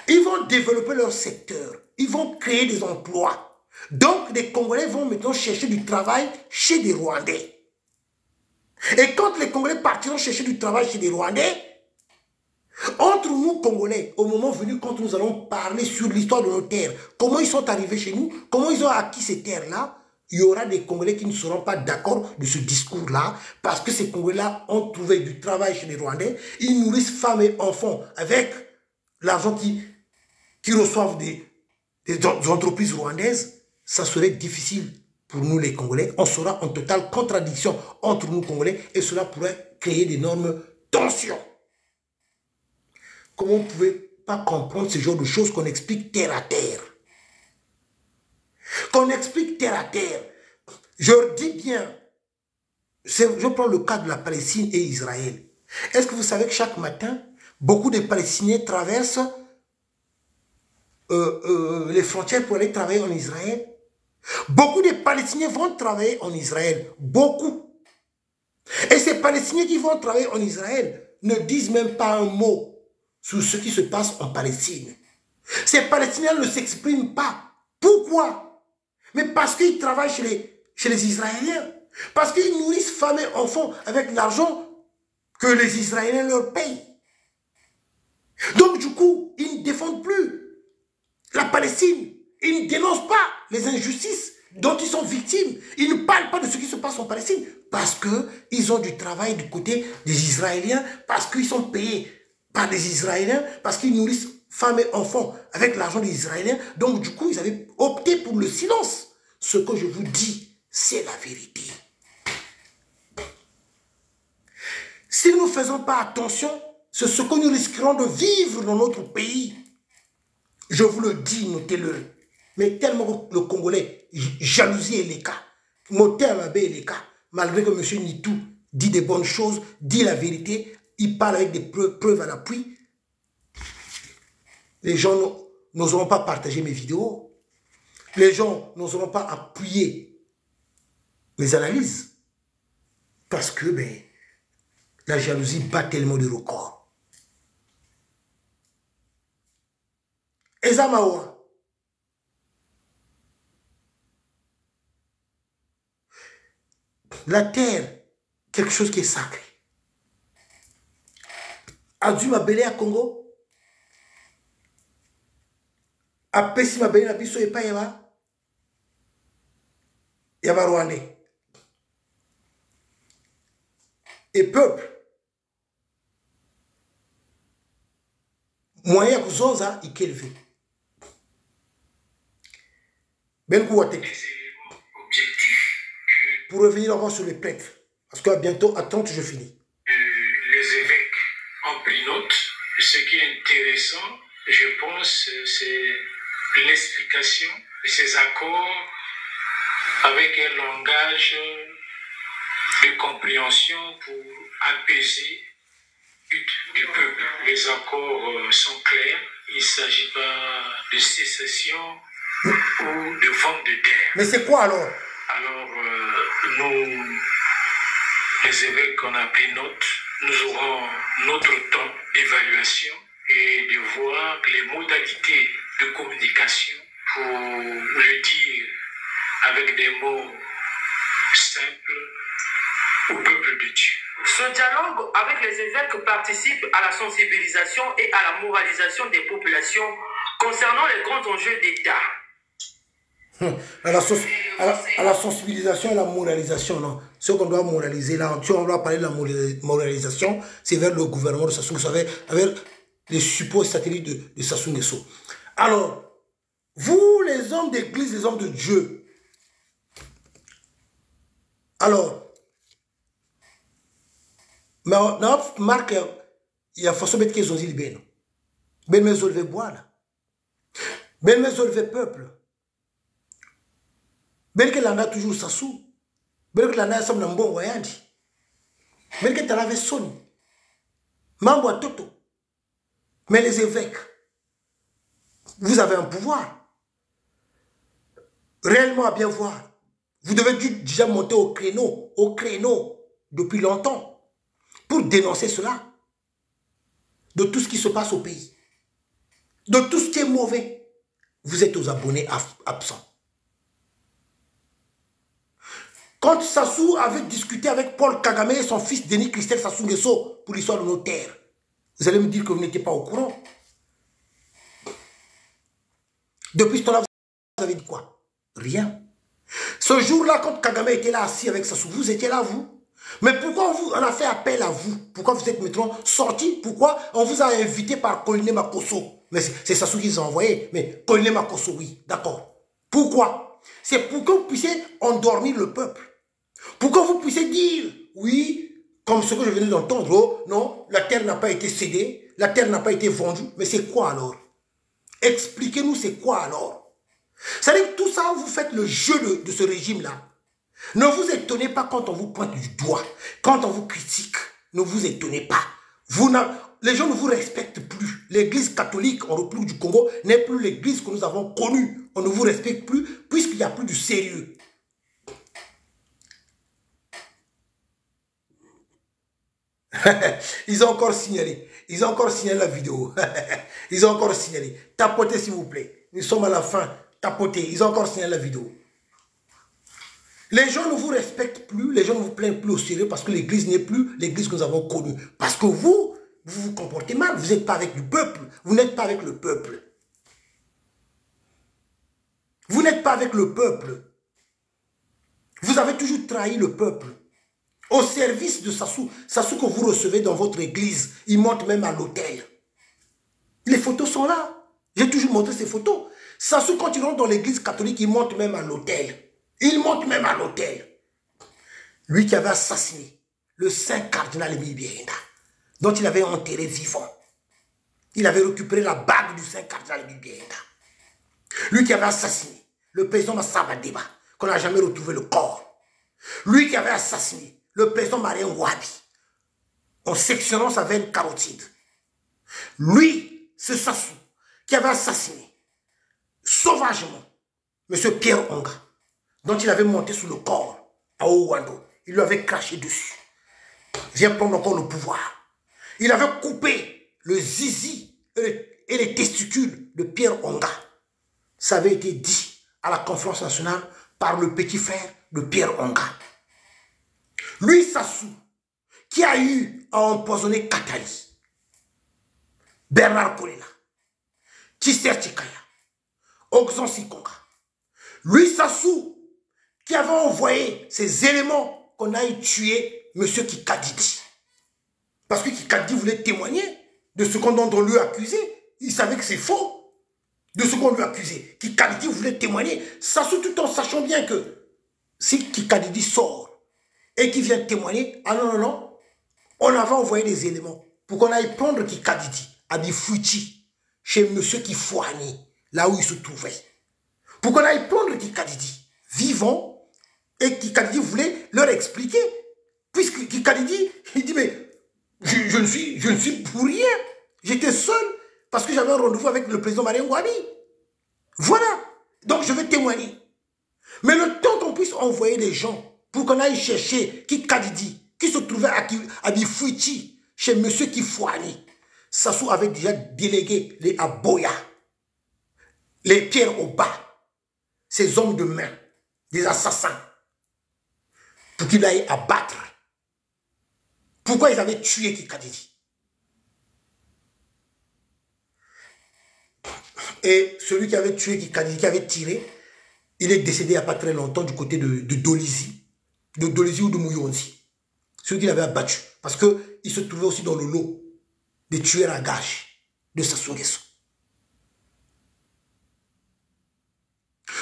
S1: Ils vont développer leur secteur. Ils vont créer des emplois. Donc, les Congolais vont maintenant chercher du travail chez des Rwandais. Et quand les Congolais partiront chercher du travail chez des Rwandais, entre nous, Congolais, au moment venu, quand nous allons parler sur l'histoire de nos terres, comment ils sont arrivés chez nous, comment ils ont acquis ces terres-là, il y aura des Congolais qui ne seront pas d'accord de ce discours-là, parce que ces Congolais-là ont trouvé du travail chez les Rwandais, ils nourrissent femmes et enfants avec l'argent qui reçoivent des entreprises rwandaises. Ça serait difficile pour nous les Congolais. On sera en totale contradiction entre nous Congolais et cela pourrait créer d'énormes tensions. Comment vous ne pouvez pas comprendre ce genre de choses qu'on explique terre à terre? Qu'on explique terre à terre. Je dis bien, je prends le cas de la Palestine et Israël. Est-ce que vous savez que chaque matin, beaucoup de Palestiniens traversent les frontières pour aller travailler en Israël? Beaucoup de Palestiniens vont travailler en Israël. Beaucoup. Et ces Palestiniens qui vont travailler en Israël ne disent même pas un mot sur ce qui se passe en Palestine. Ces Palestiniens ne s'expriment pas. Pourquoi? Mais parce qu'ils travaillent chez les Israéliens. Parce qu'ils nourrissent femmes et enfants avec l'argent que les Israéliens leur payent. Donc du coup, ils ne défendent plus la Palestine. Ils ne dénoncent pas les injustices dont ils sont victimes. Ils ne parlent pas de ce qui se passe en Palestine. Parce qu'ils ont du travail du côté des Israéliens. Parce qu'ils sont payés par les Israéliens. Parce qu'ils nourrissent femmes et enfants avec l'argent des Israéliens. Donc du coup, ils avaient opté pour le silence. Ce que je vous dis, c'est la vérité. Si nous ne faisons pas attention, c'est ce que nous risquerons de vivre dans notre pays. Je vous le dis, notez-le. Mais tellement le Congolais, jalousie est les cas. Moteur est les cas. Malgré que M. Nitou dit des bonnes choses, dit la vérité, il parle avec des preuves à l'appui. Les gens n'oseront pas partager mes vidéos. Les gens n'oseront pas appuyer mes analyses. Parce que la jalousie bat tellement de records. Ezamawa. La terre, quelque chose qui est sacré. Adu mabele à Congo. Apesi mabele na biso epa yaba Rwandais. Et peuple. Moyen kuzonza ikelve. Ben Kouatek. Pour revenir encore sur les prêtres. Parce qu'à bientôt, à 30, je finis.
S2: Les évêques ont pris note. Ce qui est intéressant, je pense que c'est l'explication de ces accords avec un langage de compréhension pour apaiser du peuple. Les accords sont clairs. Il ne s'agit pas de sécession ou de vente de terre.
S1: Mais c'est quoi alors?
S2: Alors, nous, les évêques qu'on a pris note, nous aurons notre temps d'évaluation et de voir les modalités de communication pour le dire avec des mots simples au peuple de Dieu.
S3: Ce dialogue avec les évêques participe à la sensibilisation et à la moralisation des populations concernant les grands enjeux d'État.
S1: À la sensibilisation et la moralisation, non. Ce qu'on doit moraliser, là, on doit parler de la moralisation, c'est vers le gouvernement de Sassou Nguesso, avec les supports satellites de Sassou Nguesso. Alors, vous, les hommes d'église, les hommes de Dieu, alors, mais Marc, il y a façon mettre qu'ils ont dit bien. Ben mais lever boire. Ben mais lever peuple. Ben que l'on a toujours Sassou. Ben que l'on a somme d'un bon voyage. Ben que tu l'avais sonné. Mambo à Toto. Mais les évêques, vous avez un pouvoir. Réellement à bien voir. Vous devez déjà monter au créneau depuis longtemps. Pour dénoncer cela, de tout ce qui se passe au pays, de tout ce qui est mauvais, vous êtes aux abonnés absents. Quand Sassou avait discuté avec Paul Kagame et son fils Denis Christel Sassou Nguesso pour l'histoire de nos terres, vous allez me dire que vous n'étiez pas au courant. Depuis ce temps-là, vous avez dit quoi? Rien. Ce jour-là, quand Kagame était là assis avec Sassou, vous étiez là, vous? Mais pourquoi on a fait appel à vous? Pourquoi vous êtes maintenant sortis? Pourquoi on vous a invité par Koliné Makosso? Mais c'est Sassou qui vous a envoyé. Mais Koliné Makosso, oui, d'accord. Pourquoi? C'est pour que vous puissiez endormir le peuple. Pour que vous puissiez dire, oui, comme ce que je venais d'entendre, oh, non, la terre n'a pas été cédée, la terre n'a pas été vendue. Mais c'est quoi alors? Expliquez-nous c'est quoi alors? C'est-à-dire que tout ça, vous faites le jeu de ce régime-là. Ne vous étonnez pas quand on vous pointe du doigt, quand on vous critique. Ne vous étonnez pas. Les gens ne vous respectent plus. L'église catholique en République du Congo n'est plus l'église que nous avons connue. On ne vous respecte plus puisqu'il n'y a plus de sérieux. Ils ont encore signalé. Ils ont encore signalé la vidéo. Ils ont encore signalé. Tapotez s'il vous plaît. Nous sommes à la fin. Tapotez. Ils ont encore signalé la vidéo. Les gens ne vous respectent plus, les gens ne vous plaignent plus au sérieux parce que l'église n'est plus l'église que nous avons connue. Parce que vous vous comportez mal, vous n'êtes pas avec le peuple, vous n'êtes pas avec le peuple. Vous n'êtes pas avec le peuple. Vous avez toujours trahi le peuple. Au service de Sassou, Sassou que vous recevez dans votre église, il monte même à l'hôtel. Les photos sont là. J'ai toujours montré ces photos. Sassou, quand il rentre dans l'église catholique, il monte même à l'hôtel. Il monte même à l'hôtel. Lui qui avait assassiné le saint cardinal Bibienda, dont il avait enterré vivant. Il avait récupéré la bague du saint cardinal Bibienda. Lui qui avait assassiné le président Massaba Deba, qu'on n'a jamais retrouvé le corps. Lui qui avait assassiné le président Marien Wabi, en sectionnant sa veine carotide. Lui, ce Sassou, qui avait assassiné sauvagement M. Pierre Onga, dont il avait monté sur le corps à Owando. Il lui avait craché dessus. Vient prendre encore le pouvoir. Il avait coupé le zizi et les testicules de Pierre Onga. Ça avait été dit à la conférence nationale par le petit frère de Pierre Onga. Lui, Sassou, qui a eu à empoisonner Katali, Bernard Kolela, Tisser Chikaya, Oxon Sikonga. Lui, Sassou, qui avait envoyé ces éléments qu'on a tué M. Kikadidi. Parce que Kikadidi voulait témoigner de ce qu'on lui accusait. Il savait que c'est faux. De ce qu'on lui accusait. Kikadidi voulait témoigner. Sassou, tout en sachant bien que si Kikadidi sort et qu'il vient témoigner, ah non, non, non, on avait envoyé des éléments pour qu'on aille prendre Kikadidi à des Fouti. chez monsieur Kifouani, là où il se trouvait, pour qu'on aille prendre Kikadidi, vivant, et Kikadidi voulait leur expliquer. Puisque Kikadidi, il dit, mais je ne suis pour rien. J'étais seul parce que j'avais un rendez-vous avec le président Marien Ngouabi. Voilà. Donc je vais témoigner. Mais le temps qu'on puisse envoyer des gens pour qu'on aille chercher Kikadidi, qui se trouvait à Bifouichi, chez monsieur Kifouani, Sassou avait déjà délégué les Aboya, les Pierre au bas, ces hommes de main, des assassins, pour qu'ils aillent abattre. Pourquoi ils avaient tué Kikadidi? Et celui qui avait tué Kikadidi, qui avait tiré, il est décédé il n'y a pas très longtemps du côté de Dolizy. De Dolizy ou de Mouyonzi. Celui qui l'avait abattu. Parce qu'il se trouvait aussi dans le lot des tueurs à gages de Sassou Nguesso.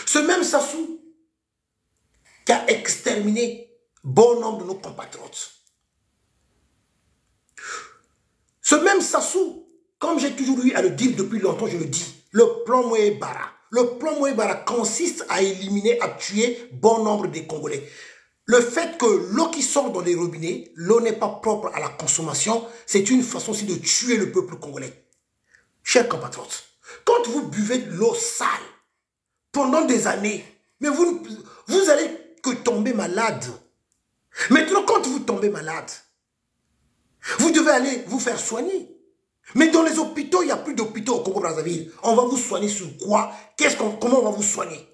S1: Ce même Sassou qui a exterminé bon nombre de nos compatriotes. Ce même Sassou, comme j'ai toujours eu à le dire depuis longtemps, je le dis, le plan Moé Bara. Le plan Moé Bara consiste à éliminer, à tuer bon nombre de Congolais. Le fait que l'eau qui sort dans les robinets, l'eau n'est pas propre à la consommation, c'est une façon aussi de tuer le peuple congolais. Chers compatriotes, quand vous buvez de l'eau sale pendant des années, mais vous allez que tomber malade. Maintenant, quand vous tombez malade, vous devez aller vous faire soigner. Mais dans les hôpitaux, il n'y a plus d'hôpitaux au Congo-Brazzaville. On va vous soigner sur quoi? Comment on va vous soigner?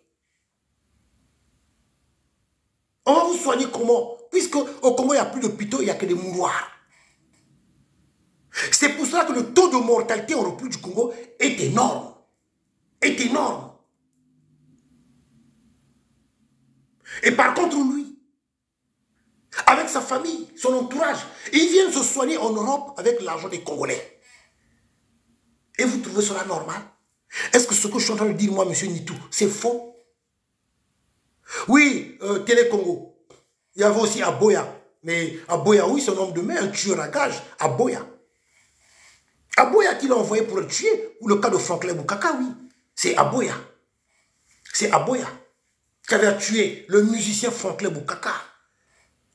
S1: On va vous soigner comment? Puisque au Congo, il n'y a plus d'hôpitaux, il n'y a que des mouroirs. C'est pour cela que le taux de mortalité en République du Congo est énorme. Est énorme. Et par contre, lui, avec sa famille, son entourage, ils viennent se soigner en Europe avec l'argent des Congolais. Et vous trouvez cela normal? Est-ce que ce que je suis en train de dire, moi, monsieur Nitou, c'est faux? Oui, Télé Congo. Il y avait aussi Aboya. Mais Aboya, oui, c'est un homme de main, un tueur à gage. Aboya. Aboya qui l'a envoyé pour le tuer. Ou le cas de Franklin Boukaka, oui. C'est Aboya. C'est Aboya qui avait tué le musicien Franklin Boukaka,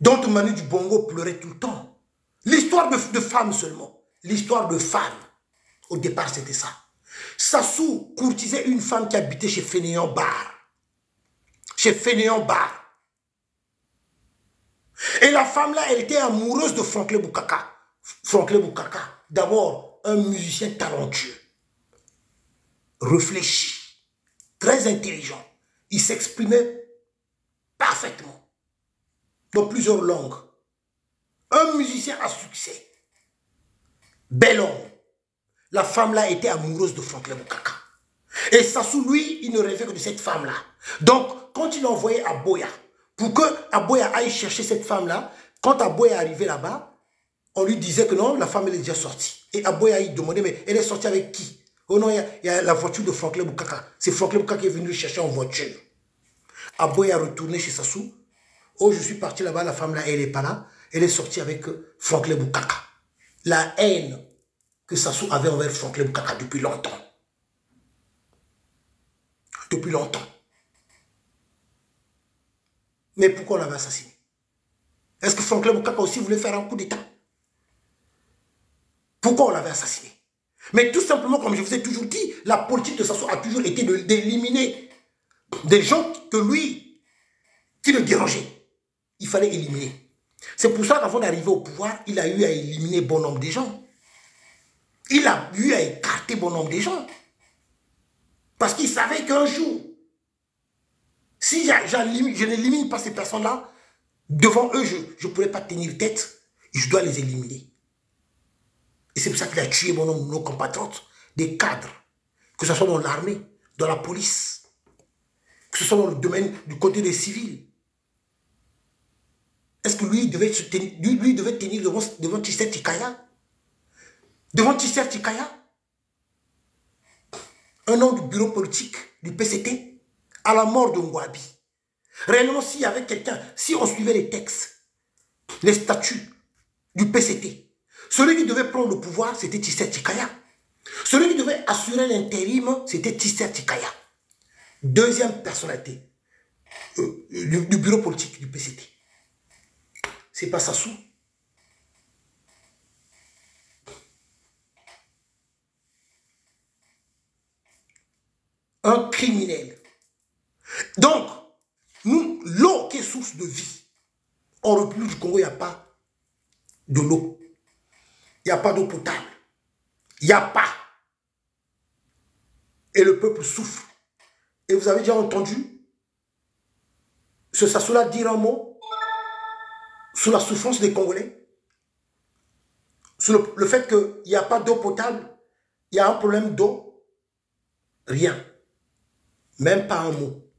S1: dont Manu du Bongo pleurait tout le temps. L'histoire de femmes seulement. L'histoire de femmes. Au départ, c'était ça. Sassou courtisait une femme qui habitait chez Fénéon Bar. Chez Fénéon Bar. Et la femme-là, elle était amoureuse de Franklin Boukaka. Franklin Boukaka, d'abord, un musicien talentueux, réfléchi, très intelligent. Il s'exprimait parfaitement, dans plusieurs langues. Un musicien à succès. Bel homme. La femme-là était amoureuse de Franklin Boukaka. Et Sassou, lui, il ne rêvait que de cette femme-là. Donc, quand il envoyait Aboya, pour que Aboya aille chercher cette femme-là, quand Aboya est arrivé là-bas, on lui disait que non, la femme, elle est déjà sortie. Et Aboya, il demandait, mais elle est sortie avec qui? Oh non, il y a la voiture de Franklin Boukaka. C'est Franklin Boukaka qui est venu le chercher en voiture. Aboya a retourné chez Sassou. Oh, je suis parti là-bas, la femme-là, elle n'est pas là. Elle est sortie avec Franklin Boukaka. La haine que Sassou avait envers Franklin Boukaka depuis longtemps. Depuis longtemps. Mais pourquoi on l'avait assassiné? Est-ce que Franklin Boukaka aussi voulait faire un coup d'État? Pourquoi on l'avait assassiné? Mais tout simplement, comme je vous ai toujours dit, la politique de Sassou a toujours été d'éliminer des gens que lui, qui le dérangeaient. Il fallait éliminer. C'est pour ça qu'avant d'arriver au pouvoir, il a eu à éliminer bon nombre de gens. Il a eu à écarter bon nombre de gens. Parce qu'il savait qu'un jour, si je n'élimine pas ces personnes-là, devant eux, je ne pourrais pas tenir tête. Je dois les éliminer. Et c'est pour ça qu'il a tué bon nombre de nos compatriotes, des cadres, que ce soit dans l'armée, dans la police, que ce soit dans le domaine du côté des civils. Est-ce que lui devait tenir devant Tisser Tikaya? Devant Tisser Tikaya? Un homme du bureau politique du PCT, à la mort de Ngouabi. Réellement, s'il y avait quelqu'un, si on suivait les textes, les statuts du PCT, celui qui devait prendre le pouvoir, c'était Tisser Tikaya. Celui qui devait assurer l'intérim, c'était Tister Tikaya. Deuxième personnalité du bureau politique du PCT. C'est pas Sassou. Un criminel. Donc, nous, l'eau qui est source de vie, en République du Congo, il n'y a pas de l'eau. Il n'y a pas d'eau potable. Il n'y a pas. Et le peuple souffre. Et vous avez déjà entendu ce Sassou-là dire un mot sur la souffrance des Congolais, sur le fait qu'il n'y a pas d'eau potable, il y a un problème d'eau, rien. Même pas un mot.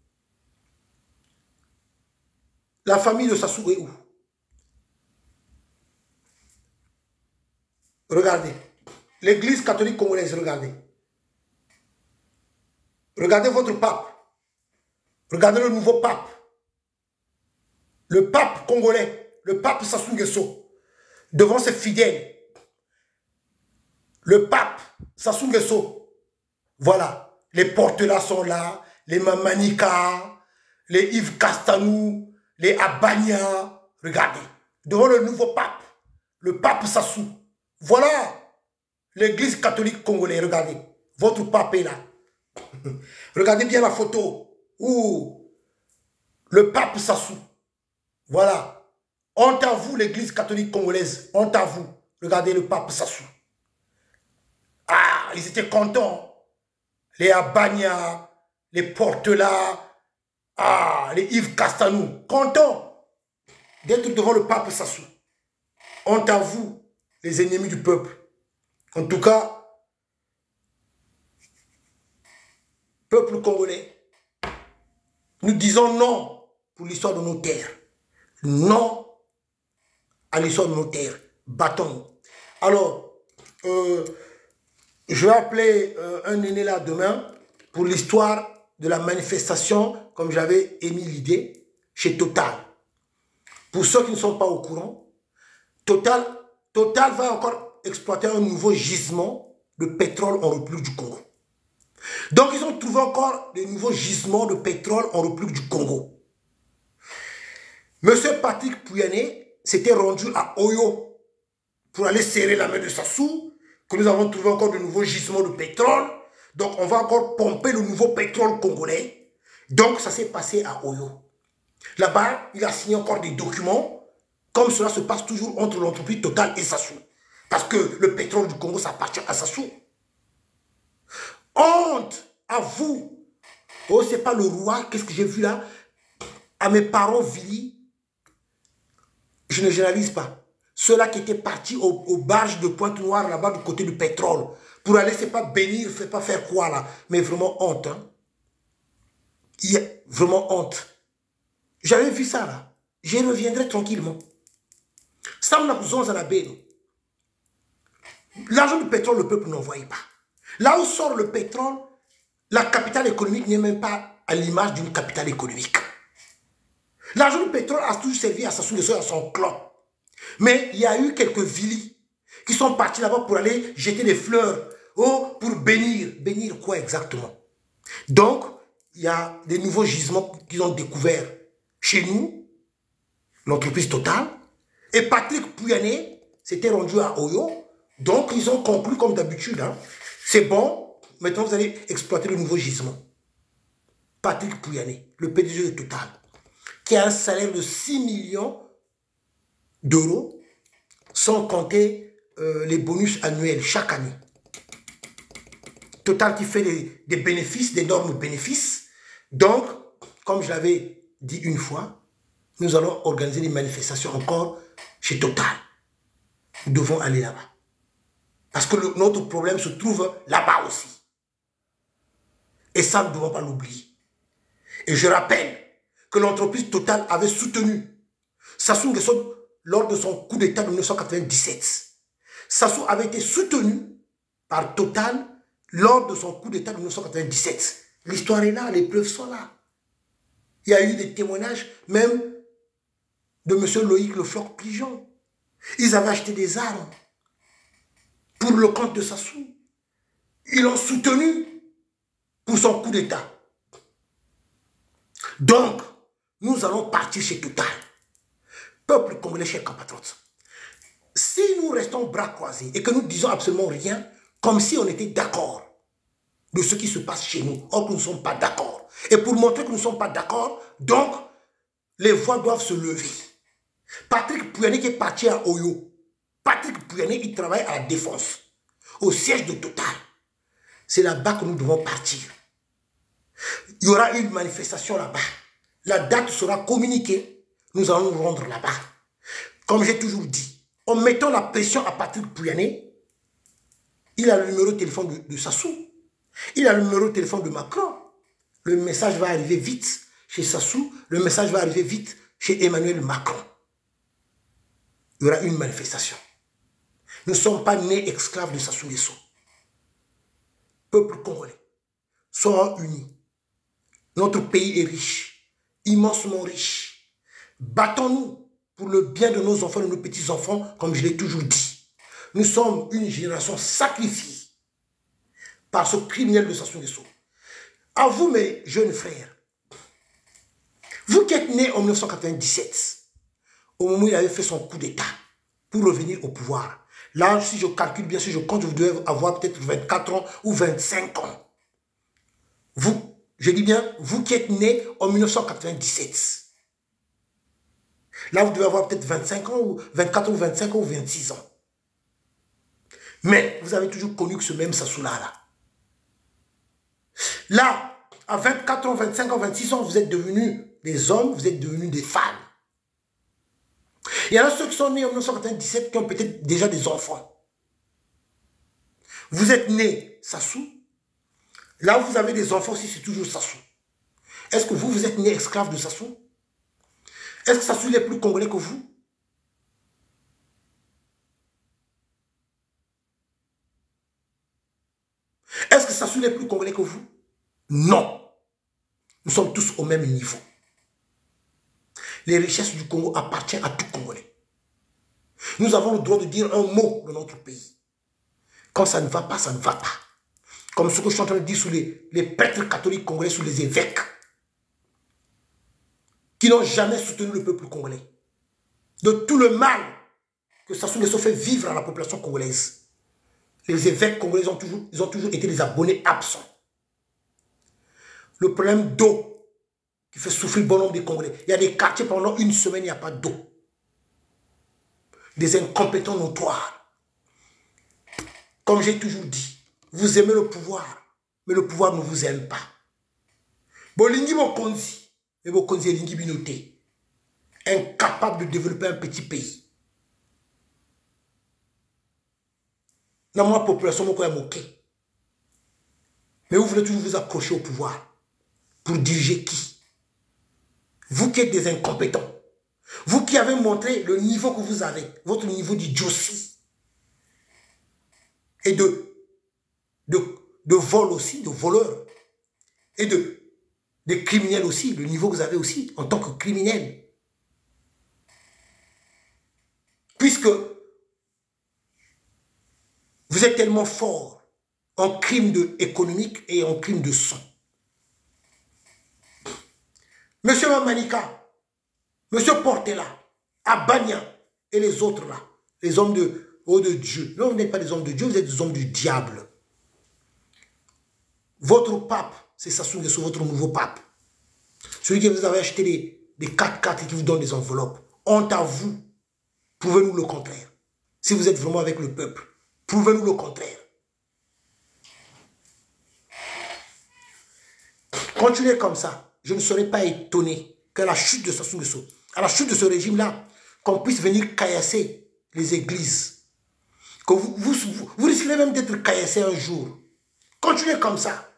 S1: La famille de Sassou est où? Regardez. L'église catholique congolaise, regardez. Regardez votre pape. Regardez le nouveau pape. Le pape congolais, le pape Sassou Nguesso, devant ses fidèles. Le pape Sassou Nguesso. Voilà. Les porte-là sont là. Les Mamanika, les Yves Castanou, les Abania. Regardez. Devant le nouveau pape. Le pape Sassou. Voilà. L'église catholique congolaise. Regardez. Votre pape est là. Regardez bien la photo. Ouh. Le pape Sassou. Voilà. Honte à vous, l'église catholique congolaise. Honte à vous. Regardez le pape Sassou. Ah, ils étaient contents. Les Abania, les Portela, ah, les Yves Castanou. Contents d'être devant le pape Sassou. Honte à vous, les ennemis du peuple. En tout cas, peuple congolais, nous disons non pour l'histoire de nos terres. Non à l'histoire de nos terres. Battons. Alors, je vais appeler un aîné là demain pour l'histoire de la manifestation, comme j'avais émis l'idée, chez Total. Pour ceux qui ne sont pas au courant, Total va encore exploiter un nouveau gisement de pétrole en République du Congo. Donc, ils ont trouvé encore des nouveaux gisements de pétrole en République du Congo. Monsieur Patrick Pouyanné s'était rendu à Oyo pour aller serrer la main de Sassou, que nous avons trouvé encore de nouveaux gisements de pétrole. Donc, on va encore pomper le nouveau pétrole congolais. Donc, ça s'est passé à Oyo. Là-bas, il a signé encore des documents, comme cela se passe toujours entre l'entreprise Total et Sassou. Parce que le pétrole du Congo, ça appartient à Sassou. Honte à vous. Oh, c'est pas le roi. Qu'est-ce que j'ai vu là? À mes parents vilis. Je ne généralise pas. Ceux-là qui étaient partis aux barges de Pointe-Noire, là-bas, du côté du pétrole, pour aller, c'est pas bénir, c'est pas faire quoi, là. Mais vraiment honte, hein. Il y a vraiment honte. J'avais vu ça, là. Je reviendrai tranquillement. Ça, on a besoin de la baie. L'argent du pétrole, le peuple n'en voyait pas. Là où sort le pétrole, la capitale économique n'est même pas à l'image d'une capitale économique. L'argent du pétrole a toujours servi à Sassou Nguesso et à son clan. Mais il y a eu quelques vilis qui sont partis là-bas pour aller jeter des fleurs. Oh, pour bénir. Bénir quoi exactement? Donc, il y a des nouveaux gisements qu'ils ont découverts chez nous, l'entreprise Total. Et Patrick Pouyanné s'était rendu à Oyo. Donc, ils ont conclu comme d'habitude. Hein. C'est bon, maintenant vous allez exploiter le nouveau gisement. Patrick Pouyanné, le PDG de Total, qui a un salaire de 6 millions d'euros, sans compter les bonus annuels chaque année. Total qui fait des bénéfices, d'énormes bénéfices. Donc, comme je l'avais dit une fois, nous allons organiser des manifestations encore chez Total. Nous devons aller là-bas. Parce que notre problème se trouve là-bas aussi. Et ça, nous ne devons pas l'oublier. Et je rappelle que l'entreprise Total avait soutenu Sassou Nguesso lors de son coup d'État de 1997. Sassou avait été soutenu par Total lors de son coup d'État de 1997. L'histoire est là, les preuves sont là. Il y a eu des témoignages même de M. Loïc Le Floch Pigeon. Ils avaient acheté des armes pour le compte de Sassou. Ils l'ont soutenu pour son coup d'État. Donc, nous allons partir chez Total. Peuple congolais, chers compatriotes. Si nous restons bras croisés et que nous disons absolument rien, comme si on était d'accord de ce qui se passe chez nous, or que nous ne sommes pas d'accord. Et pour montrer que nous ne sommes pas d'accord, donc, les voix doivent se lever. Patrick Pouyanné qui est parti à Oyo. Patrick Pouyanné, il travaille à la défense, au siège de Total. C'est là-bas que nous devons partir. Il y aura une manifestation là-bas. La date sera communiquée. Nous allons nous rendre là-bas. Comme j'ai toujours dit, en mettant la pression à Patrick Pouyanné, il a le numéro de téléphone de Sassou. Il a le numéro de téléphone de Macron. Le message va arriver vite chez Sassou. Le message va arriver vite chez Emmanuel Macron. Il y aura une manifestation. Nous ne sommes pas nés esclaves de Sassou Nguesso. Peuple congolais, soyons unis. Notre pays est riche, immensement riche. Battons-nous pour le bien de nos enfants et de nos petits-enfants, comme je l'ai toujours dit. Nous sommes une génération sacrifiée par ce criminel de Sassou Nguesso. À vous, mes jeunes frères, vous qui êtes nés en 1997, au moment où il avait fait son coup d'État pour revenir au pouvoir, là, si je calcule bien, si je compte, vous devez avoir peut-être 24 ans ou 25 ans. Vous, je dis bien, vous qui êtes nés en 1997. Là, vous devez avoir peut-être 25 ans, ou 24 ou 25 ans ou 26 ans. Mais vous avez toujours connu que ce même Sassou-là. Là, à 24 ans, 25 ans, 26 ans, vous êtes devenus des hommes, vous êtes devenus des femmes. Il y en a ceux qui sont nés en 1997 qui ont peut-être déjà des enfants. Vous êtes nés Sassou. Là où vous avez des enfants aussi, c'est toujours Sassou. Est-ce que vous êtes nés esclaves de Sassou? Est-ce que Sassou est plus congolais que vous? Est-ce que Sassou est plus congolais que vous? Non. Nous sommes tous au même niveau. Les richesses du Congo appartiennent à tout Congolais. Nous avons le droit de dire un mot de notre pays. Quand ça ne va pas, ça ne va pas. Comme ce que je suis en train de dire sur les prêtres catholiques congolais, sur les évêques, qui n'ont jamais soutenu le peuple congolais. De tout le mal que Sassou Nguesso fait vivre à la population congolaise. Les évêques congolais ont toujours été des abonnés absents. Le problème d'eau qui fait souffrir bon nombre de Congolais. Il y a des quartiers pendant une semaine, il n'y a pas d'eau. Des incompétents notoires. Comme j'ai toujours dit, vous aimez le pouvoir, mais le pouvoir ne vous aime pas. Bolingi Mokonzi, mais Mokonzi est Lingi Binoté. Incapable de développer un petit pays. La moi population moko ya moqué. Mais vous voulez toujours vous accrocher au pouvoir. Pour diriger qui? Vous qui êtes des incompétents. Vous qui avez montré le niveau que vous avez. Votre niveau d'idiotie. Et de vol aussi, de voleur. Et de criminel aussi. Le niveau que vous avez aussi en tant que criminel. Puisque vous êtes tellement fort en crime économique et en crime de sang. Monsieur Mamanika, Monsieur Portela, Abania et les autres là, les hommes de Dieu. Non, vous n'êtes pas des hommes de Dieu, vous êtes des hommes du diable. Votre pape, c'est Sassou Nguesso, votre nouveau pape. Celui qui vous avait acheté des 4x4 et qui vous donne des enveloppes. Honte à vous. Prouvez-nous le contraire. Si vous êtes vraiment avec le peuple, prouvez-nous le contraire. Continuez comme ça. Je ne serais pas étonné qu'à la chute de Sassou Nguesso, à la chute de ce régime-là, qu'on puisse venir caillasser les églises. Que vous risquez même d'être caillassé un jour. Continuez comme ça.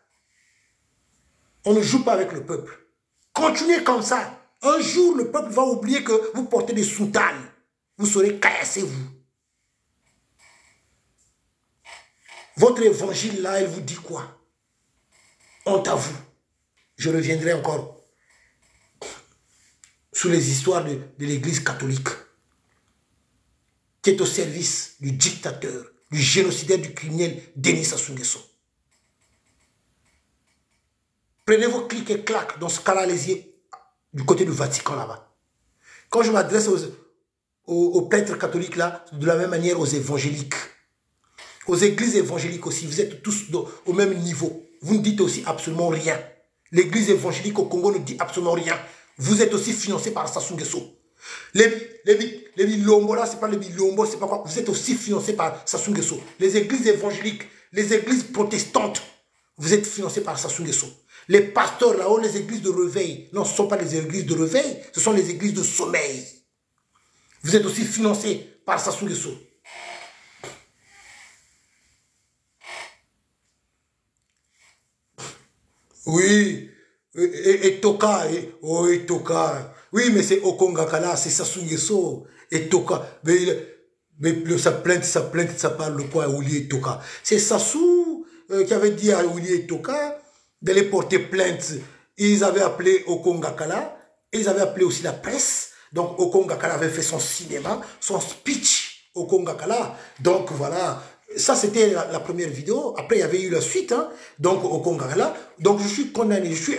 S1: On ne joue pas avec le peuple. Continuez comme ça. Un jour, le peuple va oublier que vous portez des soutanes. Vous serez caillassé, vous. Votre évangile là, il vous dit quoi? Honte à vous. Je reviendrai encore sur les histoires de l'église catholique qui est au service du dictateur, du génocidaire, du criminel Denis Sassou Nguesso. Prenez vos clics et claques. Dans ce cas-là, allez-y du côté du Vatican là-bas. Quand je m'adresse aux prêtres catholiques là, de la même manière aux évangéliques. Aux églises évangéliques aussi, vous êtes tous au même niveau. Vous ne dites aussi absolument rien. L'église évangélique au Congo ne dit absolument rien. Vous êtes aussi financé par Sassou Nguesso. Les bilombo là, c'est pas les bilombo, c'est pas quoi. Vous êtes aussi financé par Sassou Nguesso. Les églises évangéliques, les églises protestantes, vous êtes financés par Sassou Nguesso. Les pasteurs là-haut, les églises de réveil, non, ce ne sont pas les églises de réveil, ce sont les églises de sommeil. Vous êtes aussi financés par Sassou Nguesso. Oui, et Toka, oh, et Toka. Oui, mais c'est Okongakala, c'est Sassou Nguesso. Et Toka, mais sa plainte, ça parle de quoi à Ouli et Toka? C'est Sassou qui avait dit à Ouli et Toka d'aller porter plainte. Ils avaient appelé Okongakala, et ils avaient appelé aussi la presse. Donc Okongakala avait fait son cinéma, son speech Okongakala. Donc voilà. Ça, c'était la première vidéo. Après, il y avait eu la suite. Hein. Donc, au Congo-Brazzaville. Donc, je suis condamné. Je suis...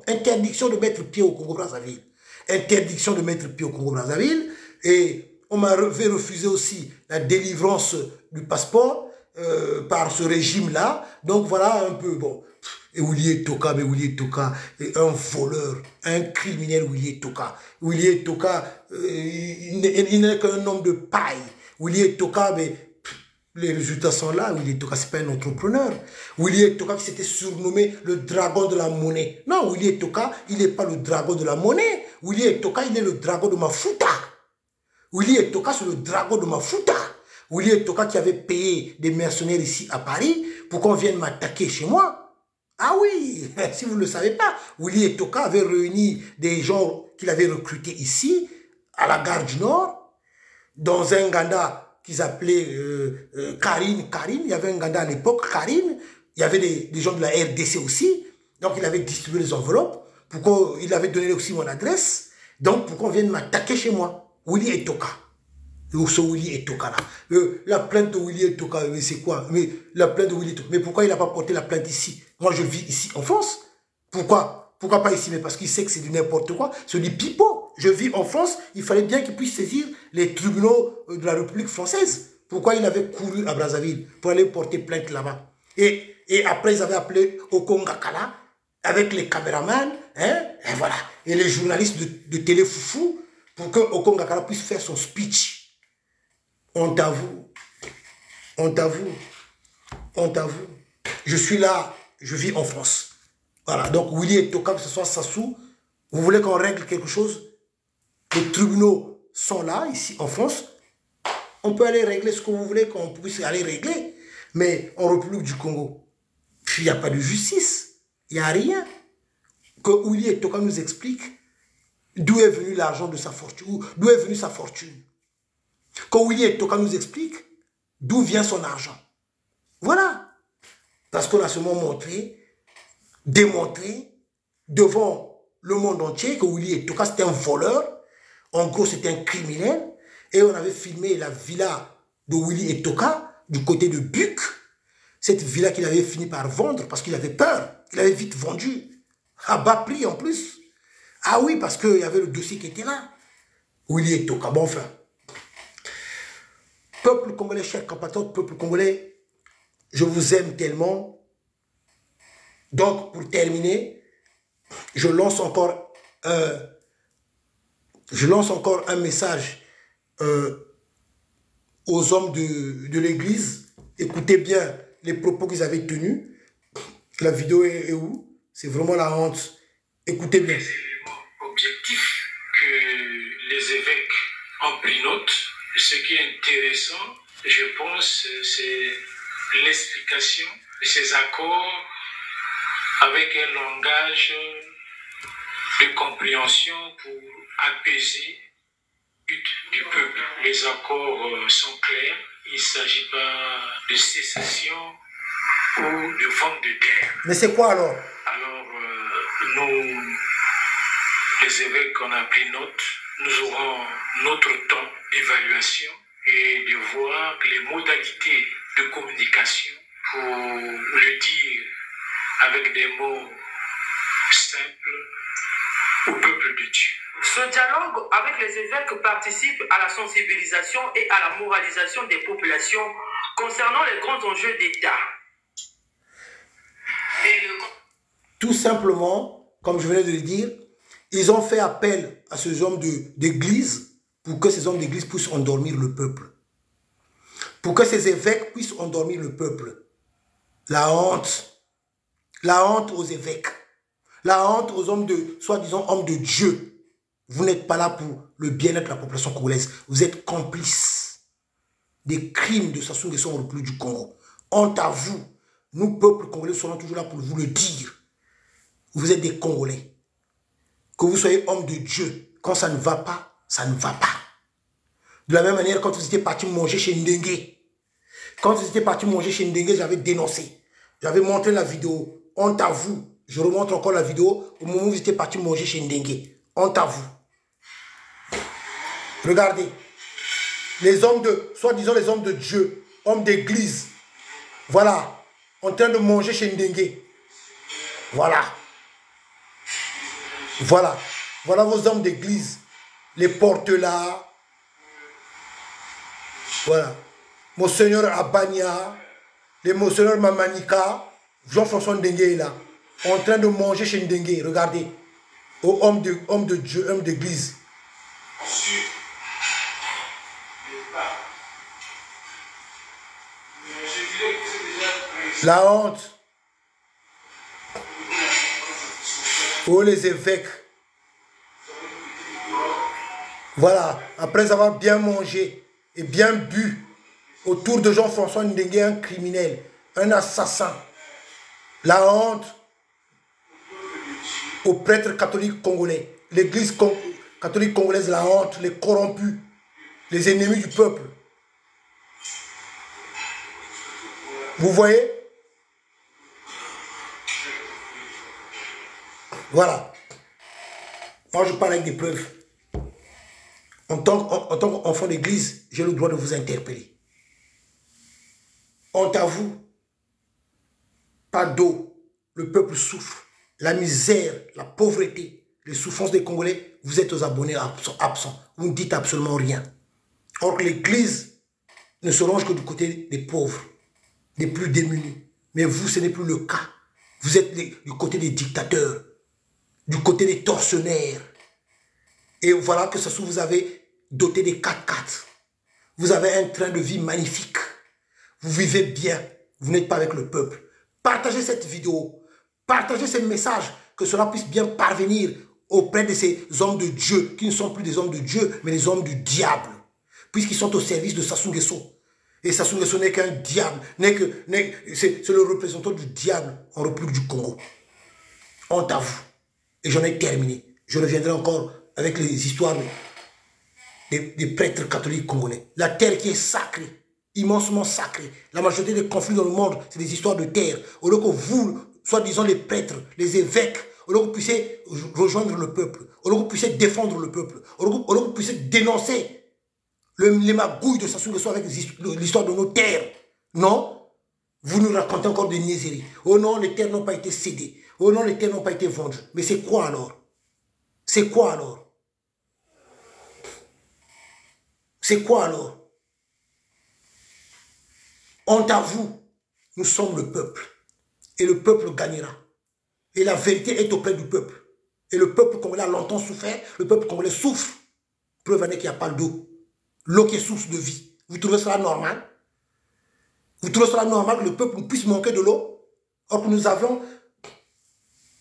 S1: interdiction de mettre pied au Congo-Brazzaville. Interdiction de mettre pied au Congo-Brazzaville. Et on m'avait refusé aussi la délivrance du passeport par ce régime-là. Donc, voilà un peu, bon. Et Willy Toka, mais Willy Toka, un voleur, un criminel Willy Toka. Willy Toka, il n'est qu'un homme de paille. Willy Toka, mais... Les résultats sont là. Willy Toka, ce n'est pas un entrepreneur. Willy Toka qui s'était surnommé le dragon de la monnaie. Non, Willy Toka, il n'est pas le dragon de la monnaie. Willy Toka, il est le dragon de Mafuta. Willy Toka, c'est le dragon de Mafuta. Willy Toka qui avait payé des mercenaires ici à Paris pour qu'on vienne m'attaquer chez moi. Ah oui, si vous ne le savez pas, Willy Toka avait réuni des gens qu'il avait recrutés ici, à la gare du Nord, dans un Ganda qu'ils appelaient Karine. Il y avait un Ganda à l'époque, Karine. Il y avait des gens de la RDC aussi. Donc, il avait distribué les enveloppes. Il avait donné aussi mon adresse. Donc, pour qu'on vienne m'attaquer chez moi. Willy Toka. Ce Willy Toka là. La plainte de Willy Toka, c'est quoi? Mais la plainte de Willy Toka. Mais pourquoi il n'a pas porté la plainte ici? Moi, je vis ici en France. Pourquoi pas ici? Mais parce qu'il sait que c'est du n'importe quoi. C'est du pipeau. Je vis en France, il fallait bien qu'il puisse saisir les tribunaux de la République française. Pourquoi il avait couru à Brazzaville pour aller porter plainte là-bas? Et après, ils avaient appelé Okongakala avec les caméramans, hein, et voilà, et les journalistes de Télé Foufou pour que Okongakala puisse faire son speech. Honte à vous. Honte à vous. Honte à vous. Je suis là, je vis en France. Voilà, donc Willy Toka, que ce soit Sassou, vous voulez qu'on règle quelque chose? Les tribunaux sont là, ici, en France. On peut aller régler ce que vous voulez, qu'on puisse aller régler. Mais en République du Congo, il n'y a pas de justice. Il n'y a rien. Que Willy Toka nous explique d'où est venu l'argent de sa fortune, d'où est venue sa fortune. Que Willy Toka nous explique d'où vient son argent. Voilà. Parce qu'on a seulement montré, démontré, devant le monde entier, que Willy Toka, c'était un voleur. En gros, c'était un criminel. Et on avait filmé la villa de Willy Toka du côté de Buc. Cette villa qu'il avait fini par vendre parce qu'il avait peur. Il avait vite vendu. À bas prix en plus. Ah oui, parce qu'il y avait le dossier qui était là. Willy Toka. Bon, enfin. Peuple congolais, chers compatriotes, peuple congolais, je vous aime tellement. Donc, pour terminer, je lance encore un message aux hommes de l'église. Écoutez bien les propos qu'ils avaient tenus. La vidéo est où? C'est vraiment la honte. Écoutez bien.
S2: Les éléments objectifs que les évêques ont pris note. Ce qui est intéressant, je pense, c'est l'explication de ces accords avec un langage de compréhension pour apaiser du peuple. Les accords sont clairs. Il ne s'agit pas de sécession ou de vente de terre.
S1: Mais c'est quoi alors?
S2: Alors, nous, les évêques, on a pris note. Nous aurons notre temps d'évaluation et de voir les modalités de communication pour le dire avec des mots simple au peuple de Dieu.
S3: Ce dialogue avec les évêques participe à la sensibilisation et à la moralisation des populations concernant les grands enjeux d'État.
S1: Tout simplement, comme je venais de le dire, ils ont fait appel à ces hommes d'église pour que ces hommes d'église puissent endormir le peuple. Pour que ces évêques puissent endormir le peuple. La honte aux évêques. La honte aux hommes de, soi-disant hommes de Dieu. Vous n'êtes pas là pour le bien-être de la population congolaise. Vous êtes complices des crimes de Sassou Nguesso au plus du Congo. Honte à vous. Nous, peuple congolais, serons toujours là pour vous le dire. Vous êtes des Congolais. Que vous soyez homme de Dieu, quand ça ne va pas, ça ne va pas. De la même manière, quand vous étiez parti manger chez Ndengue, quand vous étiez parti manger chez Ndengue, j'avais dénoncé. J'avais montré la vidéo. Honte à vous. Je remontre encore la vidéo au moment où vous étiez parti manger chez Ndengue. Honte à vous. Regardez. Les hommes de, soi-disant les hommes de Dieu, hommes d'église. Voilà. En train de manger chez Ndengue. Voilà. Voilà. Voilà vos hommes d'église. Les porte-là. Voilà. Monseigneur Abania. Les Monseigneur Mamanika. Jean-François Ndengue est là. En train de manger chez Ndengue. Regardez. Aux hommes de Dieu, hommes d'église. La honte. Oh les évêques. Voilà. Après avoir bien mangé et bien bu autour de Jean-François Ndengue, un criminel, un assassin. La honte aux prêtres catholiques congolais. L'église catholique congolaise, la honte, les corrompus, les ennemis du peuple. Vous voyez? Voilà. Moi, je parle avec des preuves. En tant qu'enfant d'église, j'ai le droit de vous interpeller. Honte à vous. Pas d'eau. Le peuple souffre. La misère, la pauvreté, les souffrances des Congolais, vous êtes aux abonnés absents. Vous ne dites absolument rien. Or que l'église ne se range que du côté des pauvres, des plus démunis. Mais vous, ce n'est plus le cas. Vous êtes du côté des dictateurs, du côté des tortionnaires. Et voilà que ce soit vous avez doté des 4x4. Vous avez un train de vie magnifique. Vous vivez bien. Vous n'êtes pas avec le peuple. Partagez cette vidéo. Partagez ce message, que cela puisse bien parvenir auprès de ces hommes de Dieu, qui ne sont plus des hommes de Dieu, mais des hommes du diable. Puisqu'ils sont au service de Sassou Nguesso. Et Sassou Nguesso n'est qu'un diable. C'est le représentant du diable en République du Congo. Honte à vous. Et j'en ai terminé. Je reviendrai encore avec les histoires des prêtres catholiques congolais. La terre qui est sacrée, immensement sacrée. La majorité des conflits dans le monde, c'est des histoires de terre. Au lieu que vous, soi-disant les prêtres, les évêques, au lieu que vous puissiez rejoindre le peuple, au lieu que vous puissiez défendre le peuple, au lieu que vous puissiez dénoncer les magouilles de Sassou Nguesso avec l'histoire de nos terres. Non, vous nous racontez encore des niaiseries. Oh non, les terres n'ont pas été cédées. Oh non, les terres n'ont pas été vendues. Mais c'est quoi alors? C'est quoi alors? C'est quoi alors? Honte à vous, nous sommes le peuple. Et le peuple gagnera. Et la vérité est auprès du peuple. Et le peuple congolais a longtemps souffert. Le peuple congolais souffre. Preuve en est qu'il n'y a pas d'eau. L'eau qui est source de vie. Vous trouvez cela normal? Vous trouvez cela normal que le peuple puisse manquer de l'eau? Or que nous avons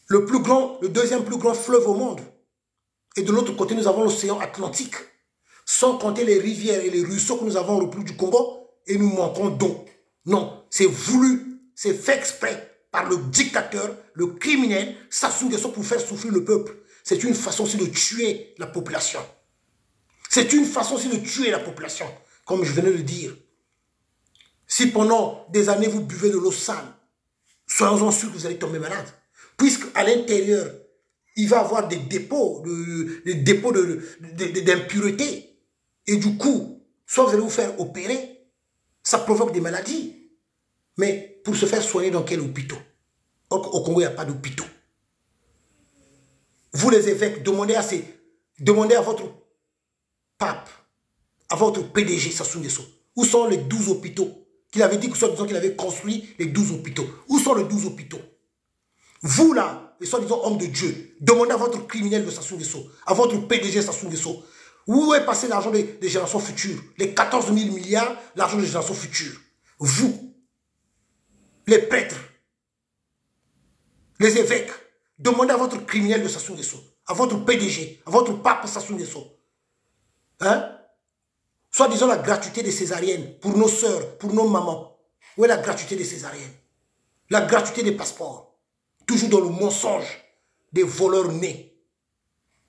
S1: le deuxième plus grand fleuve au monde. Et de l'autre côté, nous avons l'océan Atlantique. Sans compter les rivières et les ruisseaux que nous avons au République du Congo. Et nous manquons d'eau. Non, c'est voulu. C'est fait exprès par le dictateur, le criminel, Sassou Nguesso pour faire souffrir le peuple. C'est une façon aussi de tuer la population. C'est une façon aussi de tuer la population, comme je venais de le dire. Si pendant des années vous buvez de l'eau sale, soyons-en sûrs que vous allez tomber malade. Puisqu'à l'intérieur, il va y avoir des dépôts d'impuretés. Et du coup, soit vous allez vous faire opérer, ça provoque des maladies. Mais pour se faire soigner dans quel hôpital? Au Congo, il n'y a pas d'hôpital. Vous les évêques, demandez à votre pape, à votre PDG, Sassou Nguesso, où sont les 12 hôpitaux qu'il avait dit que soi-disant qu'il avait construit les 12 hôpitaux. Où sont les 12 hôpitaux? Vous là, les soi-disant hommes de Dieu, demandez à votre criminel de Sassou Nguesso, à votre PDG Sassou Nguesso, où est passé l'argent des générations futures? Les 14 000 milliards, l'argent des générations futures. Vous, les prêtres, les évêques, demandez à votre criminel de Sassou Nguesso, à votre PDG, à votre pape Sassou Nguesso. Hein? Soit disons la gratuité des césariennes pour nos sœurs, pour nos mamans. Où est la gratuité des césariennes? La gratuité des passeports. Toujours dans le mensonge des voleurs nés.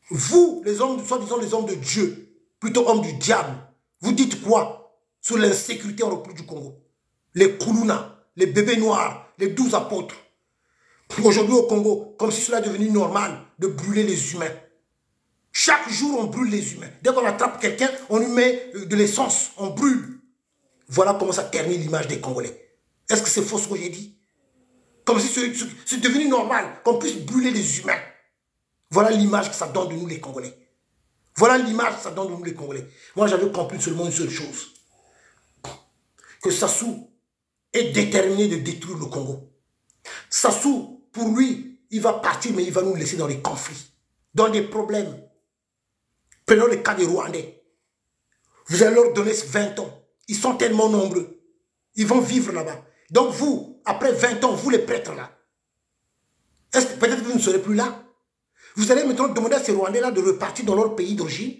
S1: Vous, les hommes, soit disons les hommes de Dieu, plutôt hommes du diable, vous dites quoi sur l'insécurité en République du Congo? Les Koulouna, les bébés noirs, les 12 apôtres. Aujourd'hui au Congo, comme si cela est devenu normal de brûler les humains. Chaque jour, on brûle les humains. Dès qu'on attrape quelqu'un, on lui met de l'essence, on brûle. Voilà comment ça ternit l'image des Congolais. Est-ce que c'est faux ce que j'ai dit? Comme si c'est devenu normal qu'on puisse brûler les humains. Voilà l'image que ça donne de nous les Congolais. Voilà l'image que ça donne de nous les Congolais. Moi, j'avais compris seulement une seule chose. Que Sassou est déterminé de détruire le Congo. Sassou, pour lui, il va partir, mais il va nous laisser dans les conflits, dans des problèmes. Prenons le cas des Rwandais. Vous allez leur donner 20 ans. Ils sont tellement nombreux. Ils vont vivre là-bas. Donc vous, après 20 ans, vous les prêtres là, est-ce que peut-être vous ne serez plus là? Vous allez maintenant demander à ces Rwandais-là de repartir dans leur pays d'origine?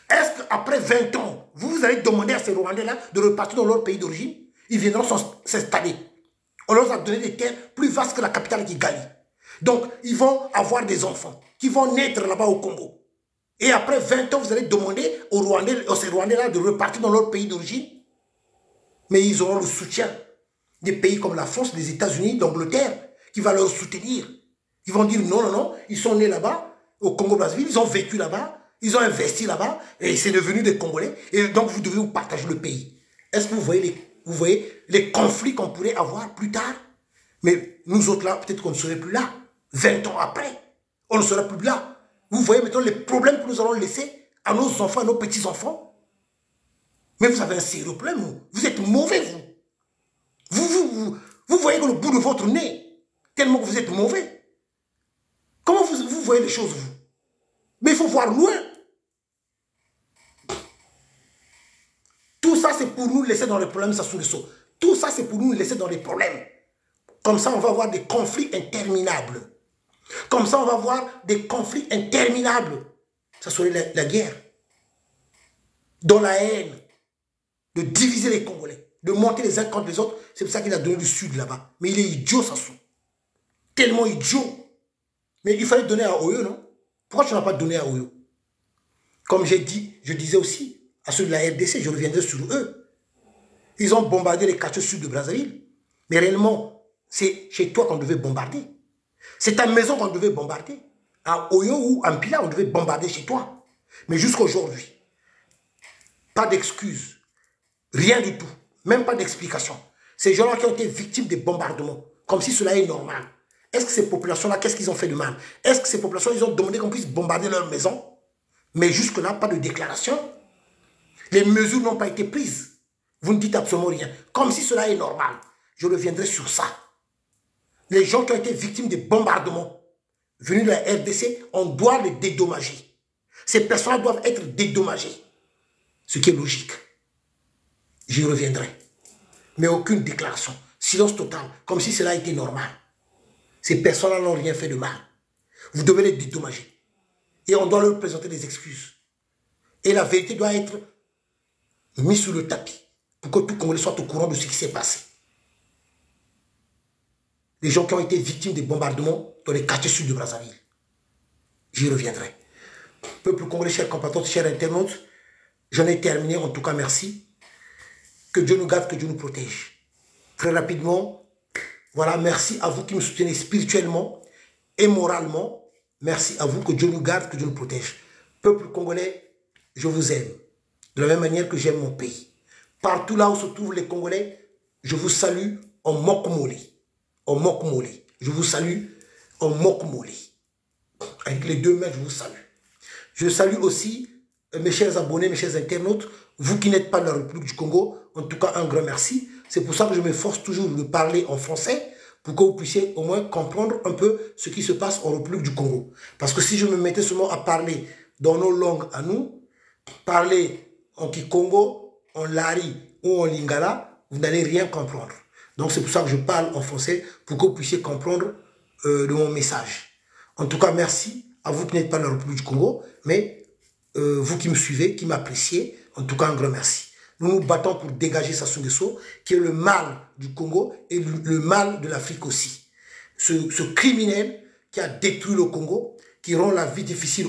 S1: Est-ce qu'après 20 ans, vous allez demander à ces Rwandais-là de repartir dans leur pays d'origine? Ils viendront s'installer. On leur a donné des terres plus vastes que la capitale Kigali. Donc, ils vont avoir des enfants qui vont naître là-bas au Congo. Et après 20 ans, vous allez demander aux Rwandais, ces Rwandais-là de repartir dans leur pays d'origine. Mais ils auront le soutien des pays comme la France, les États-Unis, l'Angleterre, qui va leur soutenir. Ils vont dire non, non, non, ils sont nés là-bas, au Congo-Brazzaville, ils ont vécu là-bas, ils ont investi là-bas, et c'est devenu des Congolais. Et donc, vous devez vous partager le pays. Est-ce que vous voyez les conflits qu'on pourrait avoir plus tard? Mais nous autres là, peut-être qu'on ne serait plus là. 20 ans après, on ne sera plus là. Vous voyez maintenant les problèmes que nous allons laisser à nos enfants, à nos petits-enfants. Mais vous avez un sérieux problème. Vous êtes mauvais, vous. Vous voyez que le bout de votre nez, tellement que vous êtes mauvais. Comment vous voyez les choses, vous? Mais il faut voir loin. Tout ça, c'est pour nous laisser dans les problèmes, ça sous le saut. Tout ça, c'est pour nous laisser dans les problèmes. Comme ça, on va avoir des conflits interminables. Comme ça, on va avoir des conflits interminables. Ça serait la guerre. Dans la haine. De diviser les Congolais. De monter les uns contre les autres. C'est pour ça qu'il a donné le sud là-bas. Mais il est idiot, Sassou. Tellement idiot. Mais il fallait donner à Oyo, non? Pourquoi tu n'as pas donné à Oyo? Comme j'ai dit, je disais aussi à ceux de la RDC, je reviendrai sur eux. Ils ont bombardé les quartiers sud de Brazzaville. Mais réellement, c'est chez toi qu'on devait bombarder. C'est ta maison qu'on devait bombarder. À Oyo ou à Mpila, on devait bombarder chez toi. Mais jusqu'à aujourd'hui, pas d'excuses. Rien du tout. Même pas d'explication. Ces gens-là qui ont été victimes des bombardements, comme si cela est normal. Est-ce que ces populations-là, qu'est-ce qu'ils ont fait de mal? Est-ce que ces populations, ils ont demandé qu'on puisse bombarder leur maison? Mais jusque-là, pas de déclaration. Les mesures n'ont pas été prises. Vous ne dites absolument rien. Comme si cela est normal. Je reviendrai sur ça. Les gens qui ont été victimes des bombardements venus de la RDC, on doit les dédommager. Ces personnes doivent être dédommagées. Ce qui est logique. J'y reviendrai. Mais aucune déclaration. Silence total. Comme si cela était normal. Ces personnes-là n'ont rien fait de mal. Vous devez les dédommager. Et on doit leur présenter des excuses. Et la vérité doit être mise sur le tapis. Pour que tout Congolais soit au courant de ce qui s'est passé. Les gens qui ont été victimes des bombardements dans les quartiers sud de Brazzaville. J'y reviendrai. Peuple congolais, chers compatriotes, chers internautes, j'en ai terminé. En tout cas, merci. Que Dieu nous garde, que Dieu nous protège. Très rapidement, voilà, merci à vous qui me soutenez spirituellement et moralement. Merci à vous, que Dieu nous garde, que Dieu nous protège. Peuple congolais, je vous aime. De la même manière que j'aime mon pays. Partout là où se trouvent les Congolais, je vous salue en Mokomoli. En Mokomoli. Je vous salue en Mokomoli. Avec les deux mains, je vous salue. Je salue aussi mes chers abonnés, mes chers internautes, vous qui n'êtes pas de la République du Congo, en tout cas un grand merci. C'est pour ça que je m'efforce toujours de parler en français, pour que vous puissiez au moins comprendre un peu ce qui se passe en République du Congo. Parce que si je me mettais seulement à parler dans nos langues à nous, parler en Kikongo, en Lari ou en Lingala, vous n'allez rien comprendre. Donc c'est pour ça que je parle en français, pour que vous puissiez comprendre de mon message. En tout cas, merci à vous qui n'êtes pas de la République du Congo, mais vous qui me suivez, qui m'appréciez, en tout cas un grand merci. Nous nous battons pour dégager Sassou Nguesso, qui est le mal du Congo et le mal de l'Afrique aussi. Ce criminel qui a détruit le Congo, qui rend la vie difficile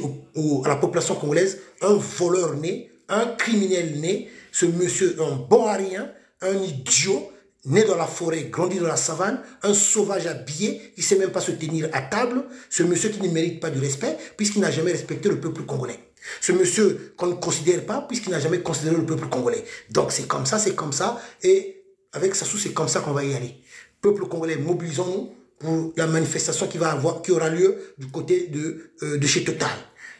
S1: à la population congolaise, un voleur né, un criminel né, ce monsieur, un bon à rien, un idiot, né dans la forêt, grandi dans la savane, un sauvage habillé, qui ne sait même pas se tenir à table, ce monsieur qui ne mérite pas de respect, puisqu'il n'a jamais respecté le peuple congolais. Ce monsieur qu'on ne considère pas, puisqu'il n'a jamais considéré le peuple congolais. Donc c'est comme ça, et avec Sassou, c'est comme ça qu'on va y aller. Peuple congolais, mobilisons-nous pour la manifestation qui aura lieu du côté de chez Total.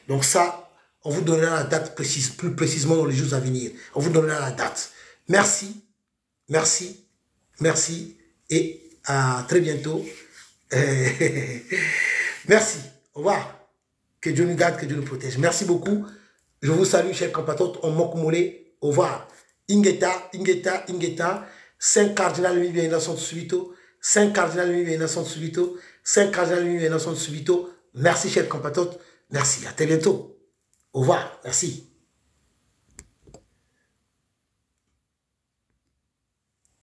S1: Donc ça, on vous donnera la date précise, plus précisément dans les jours à venir. On vous donnera la date. Merci, merci, merci, et à très bientôt. Merci, au revoir. Que Dieu nous garde, que Dieu nous protège. Merci beaucoup. Je vous salue, chers compatriotes. On moque molé. Au revoir. Ingeta, Ingeta, Ingeta. 5 cardinal mi bien subito. 5 cardinal mi bien subito. 5 cardinal mi bien subito. Merci, chers compatriotes. Merci. À très bientôt. Au revoir. Merci.